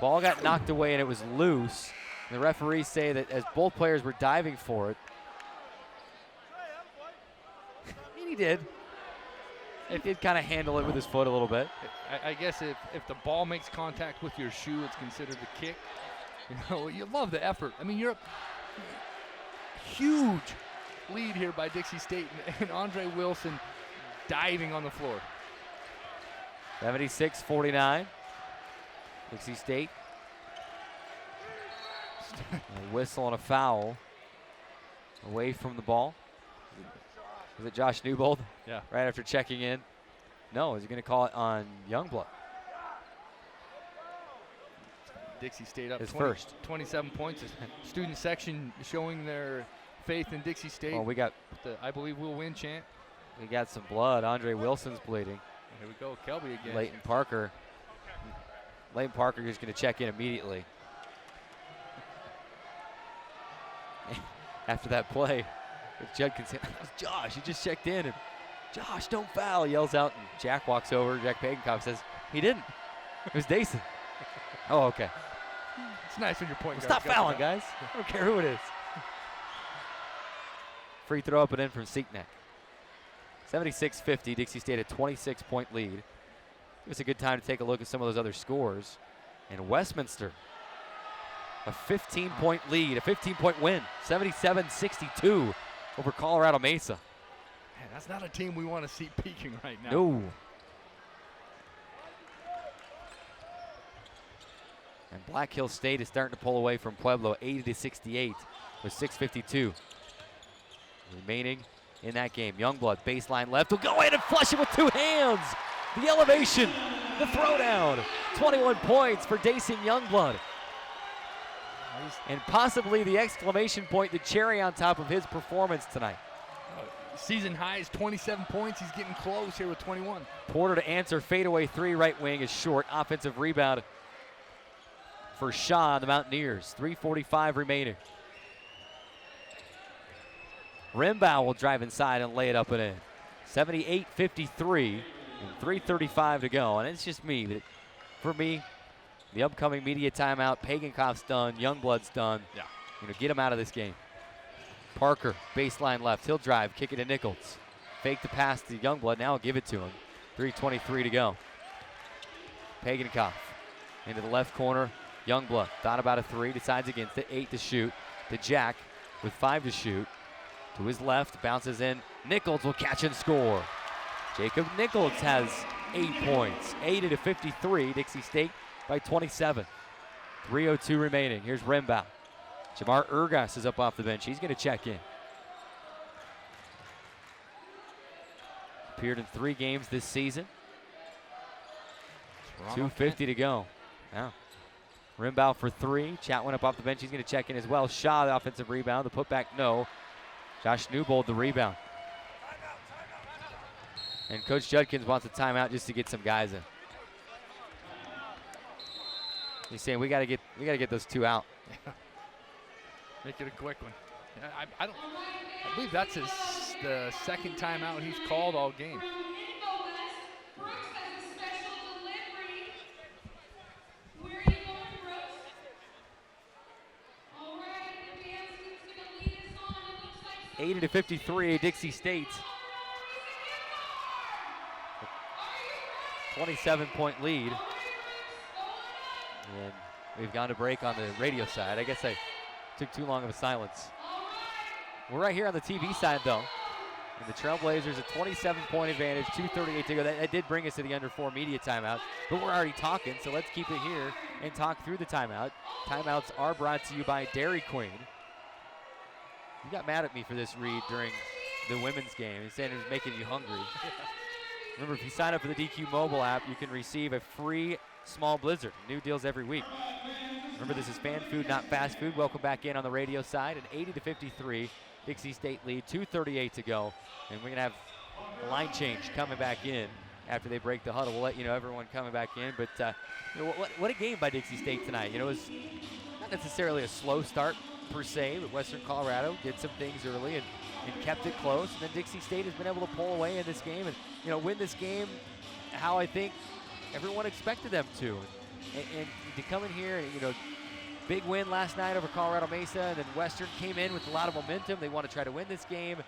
Ball got knocked away and it was loose. The referees say that as both players were diving for it, and he did. He did kind of handle it with his foot a little bit. I guess if the ball makes contact with your shoe, it's considered a kick. You love the effort. I mean, you're a huge lead here by Dixie State, and Andre Wilson diving on the floor. 76-49. Dixie State. A whistle and a foul away from the ball. Was it Josh Newbold? Yeah. Right after checking in. No, is he going to call it on Youngblood? Dixie State up his first. 27 points. Student section showing their faith in Dixie State. Well, we got the I believe we'll win chant. We got some blood. Andre Wilson's bleeding. Here we go, Kelby again. Leighton Parker is going to check in immediately. After that play, Judkins said, that was Josh. He just checked in. And Josh, don't foul, he yells out. And Jack walks over. Jack Pagenkopf says, he didn't. It was Dason. Oh, okay. It's nice when you're pointing. Stop fouling, guys. I don't care who it is. Free throw up and in from Seekneck. 76-50, Dixie State a 26-point lead. Give us a good time to take a look at some of those other scores. And Westminster, a 15-point lead, a 15-point win, 77-62 over Colorado Mesa. Man, that's not a team we want to see peaking right now. No. And Black Hill State is starting to pull away from Pueblo, 80-68 with 6:52 remaining in that game. Youngblood, baseline left, will go in and flush it with 2 hands. The elevation, the throwdown. 21 points for Dason Youngblood. And possibly the exclamation point, the cherry on top of his performance tonight. Season high is 27 points. He's getting close here with 21. Porter to answer, fadeaway 3, right wing is short. Offensive rebound for Shaw, the Mountaineers. 3:45 remaining. Rimbaugh will drive inside and lay it up and in. 78-53 and 3:35 to go. And it's just me. That for me, the upcoming media timeout, Pagenkopf's done, Youngblood's done. Yeah. Get him out of this game. Parker, baseline left. He'll drive, kick it to Nichols. Fake the pass to Youngblood. Now give it to him. 3:23 to go. Pagenkopf into the left corner. Youngblood thought about a 3, decides against it. 8 to shoot. To Jack with 5 to shoot. To his left, bounces in. Nichols will catch and score. Jacob Nichols has 8 points. 80-53, Dixie State by 27. 3:02 remaining. Here's Rimbaugh. Jamar Ergas is up off the bench. He's going to check in. Appeared in 3 games this season. 2:50 to go. Now, Rimbaugh for 3. Chatwin up off the bench. He's going to check in as well. Shaw, the offensive rebound. The putback, no. Josh Newbold, the rebound. And Coach Judkins wants a timeout just to get some guys in. He's saying we got to get those 2 out. Make it a quick one. I believe that's the second timeout he's called all game. Eight to 53, Dixie State. 27-point lead. And We've gone to break on the radio side. I guess I took too long of a silence. We're right here on the TV side, though. And the Trailblazers a 27-point advantage, 2:38 to go. That did bring us to the under 4 media timeout, but we're already talking, so let's keep it here and talk through the timeout. Timeouts are brought to you by Dairy Queen. You got mad at me for this, Reed, during the women's game. He's saying it was making you hungry. Remember, if you sign up for the DQ mobile app, you can receive a free small blizzard. New deals every week. Remember, this is fan food, not fast food. Welcome back in on the radio side. An 80-53 Dixie State lead, 2:38 to go. And we're going to have a line change coming back in after they break the huddle. We'll let you know everyone coming back in. But you know, what a game by Dixie State tonight. You know, it was not necessarily a slow start per se, but Western Colorado did some things early and kept it close. And then Dixie State has been able to pull away in this game and, you know, win this game how I think everyone expected them to. And to come in here and, you know, big win last night over Colorado Mesa, and then Western came in with a lot of momentum. They want to try to win this game.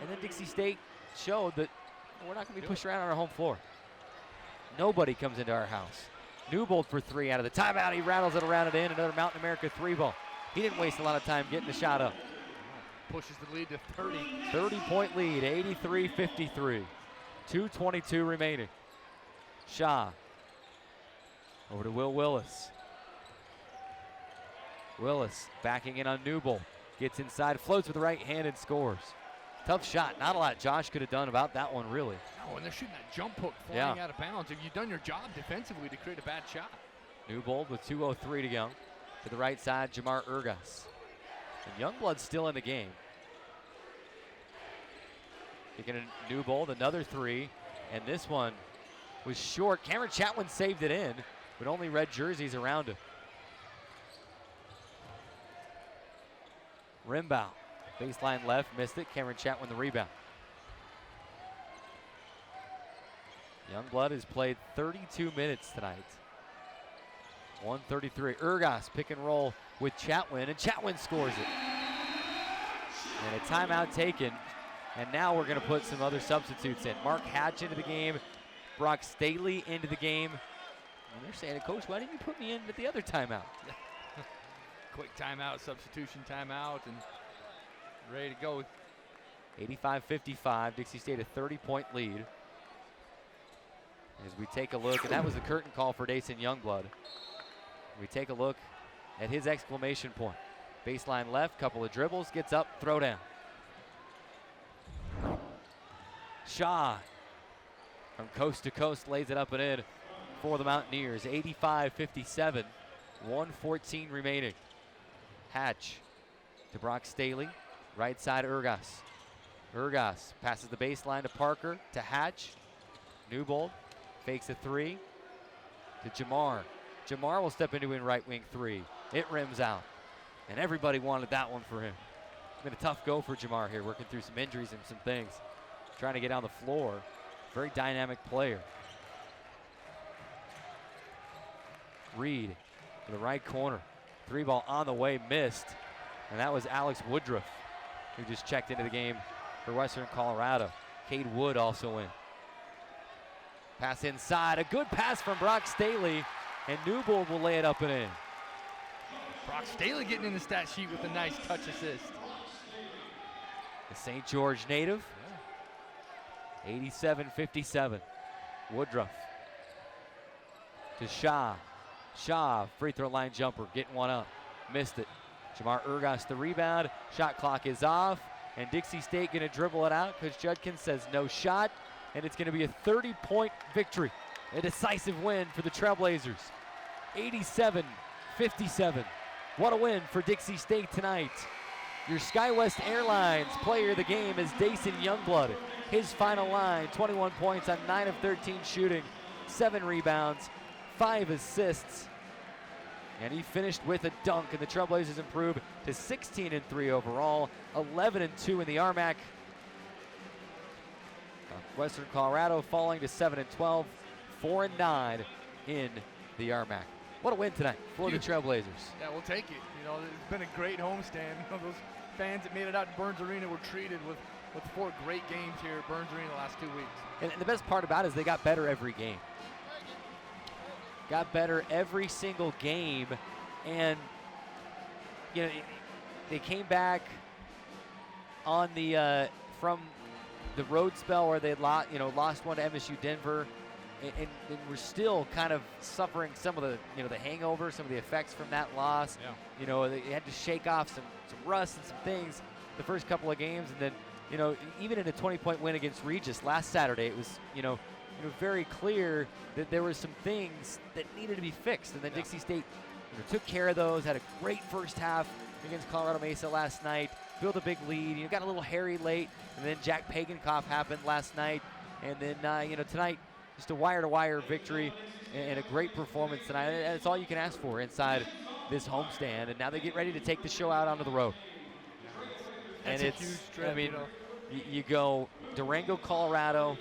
And then Dixie State showed that we're not going to be pushed around on our home floor. Nobody comes into our house. Newbold for 3 out of the timeout. He rattles it around and in. Another Mountain America 3-ball. He didn't waste a lot of time getting the shot up. Pushes the lead to 30. 30-point lead, 83-53. 2:22 remaining. Shaw over to Will Willis. Willis backing in on Newbold. Gets inside, floats with the right hand and scores. Tough shot. Not a lot Josh could have done about that one, really. No, and they're shooting that jump hook flying out of bounds. Have you done your job defensively to create a bad shot? Newbold with 2:03 to go. To the right side, Jamar Urgas. And Youngblood's still in the game. Kicking a Newbold, another 3. And this one was short. Cameron Chatwin saved it in, but only red jerseys around him. Rimbaugh, baseline left, missed it. Cameron Chatwin the rebound. Youngblood has played 32 minutes tonight. 133. Urgas pick and roll with Chatwin, and Chatwin scores it. And a timeout taken, and now we're going to put some other substitutes in. Mark Hatch into the game, Brock Staley into the game. And they're saying, Coach, why didn't you put me in at the other timeout? Quick timeout, substitution timeout, and ready to go. 85-55, Dixie State a 30-point lead. As we take a look, and that was the curtain call for Dason Youngblood. We take a look at his exclamation point. Baseline left, couple of dribbles, gets up, throw down. Shaw from coast to coast lays it up and in for the Mountaineers. 85-57, 1:14 remaining. Hatch to Brock Staley, right side Urgas. Urgas passes the baseline to Parker, to Hatch. Newbold fakes a 3 to Jamar. Jamar will step into in right wing 3. It rims out. And everybody wanted that one for him. It's been a tough go for Jamar here, working through some injuries and some things. Trying to get on the floor. Very dynamic player. Reed to the right corner. 3-ball on the way, missed. And that was Alex Woodruff, who just checked into the game for Western Colorado. Cade Wood also in. Pass inside, a good pass from Brock Staley, and Newbold will lay it up and in. Brock Staley getting in the stat sheet with a nice touch assist. The St. George native, 87-57. Woodruff to Shaw. Shaw, free throw line jumper, getting one up, missed it. Jamar Urgas the rebound, shot clock is off, and Dixie State gonna dribble it out. Coach Judkins says no shot, and it's gonna be a 30-point victory. A decisive win for the Trailblazers. 87-57. What a win for Dixie State tonight. Your SkyWest Airlines player of the game is Dason Youngblood. His final line, 21 points on 9 of 13 shooting, 7 rebounds, 5 assists, and he finished with a dunk, and the Trailblazers improved to 16-3 overall, 11-2 in the RMAC. Western Colorado falling to 7-12, 4-9 in the RMAC. What a win tonight for the Trailblazers. Yeah, we'll take it. You know, it's been a great homestand. You know, those fans that made it out to Burns Arena were treated with 4 great games here at Burns Arena the last 2 weeks. And the best part about it is they got better every game. got better every single game, and they came back on the from the road spell where they had lost one to MSU Denver, and we're still kind of suffering some of the the hangover, some of the effects from that loss. Yeah. They had to shake off some rust and some things the first couple of games, and then even in a 20-point win against Regis last Saturday, it was very clear that there were some things that needed to be fixed, and then Dixie State took care of those. Had a great first half against Colorado Mesa last night. Built a big lead. Got a little hairy late, and then Jack Pagankoff happened last night, and then tonight just a wire-to-wire victory and a great performance tonight. And that's all you can ask for inside this homestand. And now they get ready to take the show out onto the road. That's and a huge trip. You go Durango, Colorado,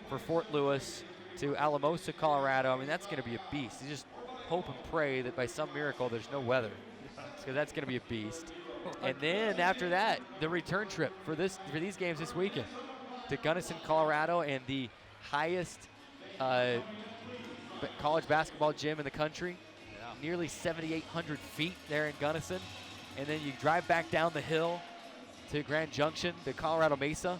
for Fort Lewis to Alamosa, Colorado. that's going to be a beast. You just hope and pray that by some miracle there's no weather, because that's going to be a beast. And then after that, the return trip for these games this weekend to Gunnison, Colorado, and the highest college basketball gym in the country, nearly 7,800 feet there in Gunnison. And then you drive back down the hill to Grand Junction to Colorado Mesa.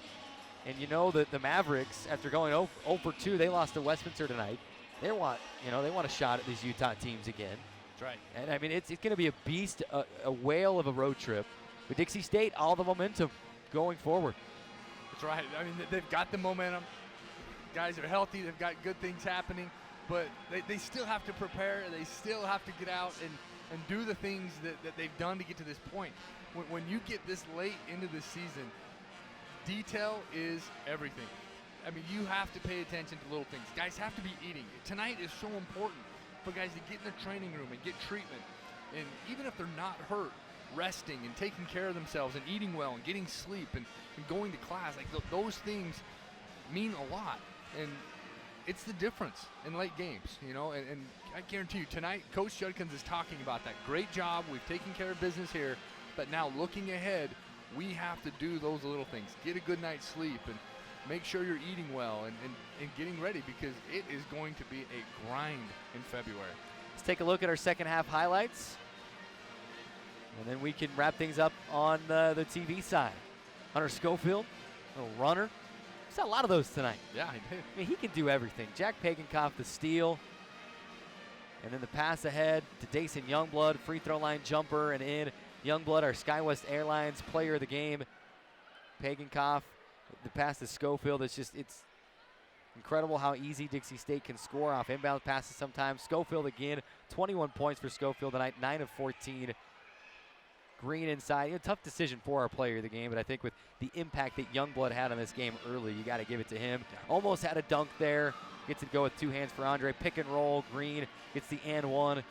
And the Mavericks, after going 0 for 2, they lost to Westminster tonight. They want a shot at these Utah teams again. That's right. And it's going to be a beast, a whale of a road trip. With Dixie State, all the momentum going forward. That's right. They've got the momentum. Guys are healthy. They've got good things happening. But they still have to prepare. They still have to get out and do the things that they've done to get to this point. When you get this late into the season, detail is everything. You have to pay attention to little things. Guys have to be eating. Tonight is so important for guys to get in the training room and get treatment. And even if they're not hurt, resting and taking care of themselves and eating well and getting sleep and going to class, those things mean a lot. And it's the difference in late games, and I guarantee you tonight, Coach Judkins is talking about that. Great job. We've taken care of business here. But now looking ahead, we have to do those little things. Get a good night's sleep and make sure you're eating well and getting ready, because it is going to be a grind in February. Let's take a look at our second half highlights, and then we can wrap things up on the TV side. Hunter Schofield, a little runner. We saw a lot of those tonight. Yeah, he did. He can do everything. Jack Pagankoff, the steal, and then the pass ahead to Dason Youngblood, free throw line jumper, and in. Youngblood, our SkyWest Airlines player of the game. Pagankoff, the pass to Schofield. It's incredible how easy Dixie State can score off inbound passes sometimes. Schofield again, 21 points for Schofield tonight, 9 of 14. Green inside. Tough decision for our player of the game, but I think with the impact that Youngblood had on this game early, you got to give it to him. Almost had a dunk there. Gets it to go with two hands for Andre. Pick and roll. Green gets the and one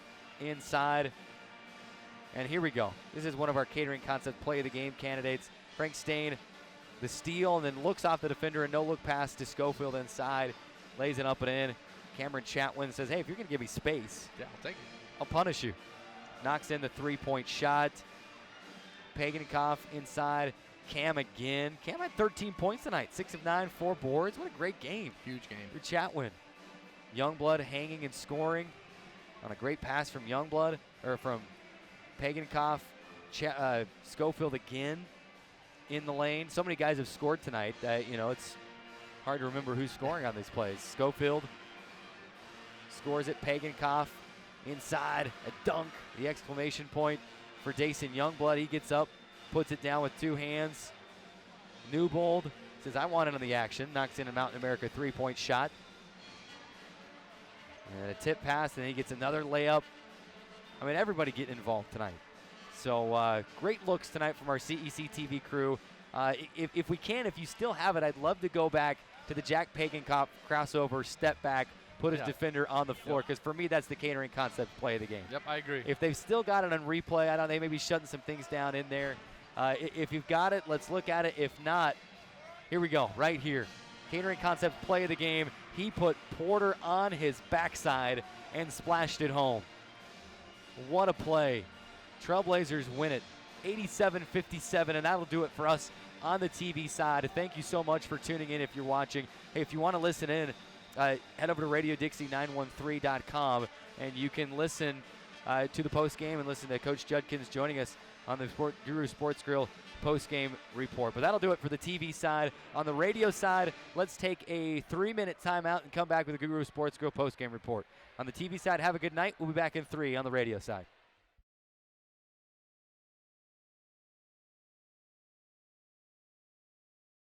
inside. And here we go. This is one of our catering concept play of the game candidates. Frank Stain, the steal, and then looks off the defender, and no look pass to Schofield inside. Lays it up and in. Cameron Chatwin says, hey, if you're going to give me space, I'll take it. I'll punish you. Knocks in the three-point shot. Pagankoff inside. Cam again. Cam had 13 points tonight. 6 of 9, 4 boards. What a great game. Huge game. For Chatwin. Youngblood hanging and scoring on a great pass from Youngblood, or from Pagankoff. Schofield again in the lane. So many guys have scored tonight that, it's hard to remember who's scoring on these plays. Schofield scores it. Pagankoff inside. A dunk. The exclamation point for Dason Youngblood. He gets up, puts it down with two hands. Newbold says, I want in on the action. Knocks in a Mountain America three-point shot. And a tip pass, and he gets another layup. Everybody getting involved tonight. So great looks tonight from our CEC TV crew. If we can, if you still have it, I'd love to go back to the Jack Pagankoff crossover, step back, put his defender on the floor, because for me, that's the catering concept play of the game. Yep, I agree. If they've still got it on replay, I don't know, they may be shutting some things down in there. If you've got it, let's look at it. If not, here we go, right here. Catering concept play of the game. He put Porter on his backside and splashed it home. What a play. Trailblazers win it 87-57, and that'll do it for us on the TV side. Thank you so much for tuning in if you're watching. Hey, if you want to listen in head over to RadioDixie913.com, and you can listen to the post game and listen to Coach Judkins joining us on the Guru Sports Grill post game report. But that'll do it for the TV side. On the radio side, let's take a 3-minute timeout and come back with the Guru Sports Grill post game report. On the TV side, have a good night. We'll be back in 3 on the radio side.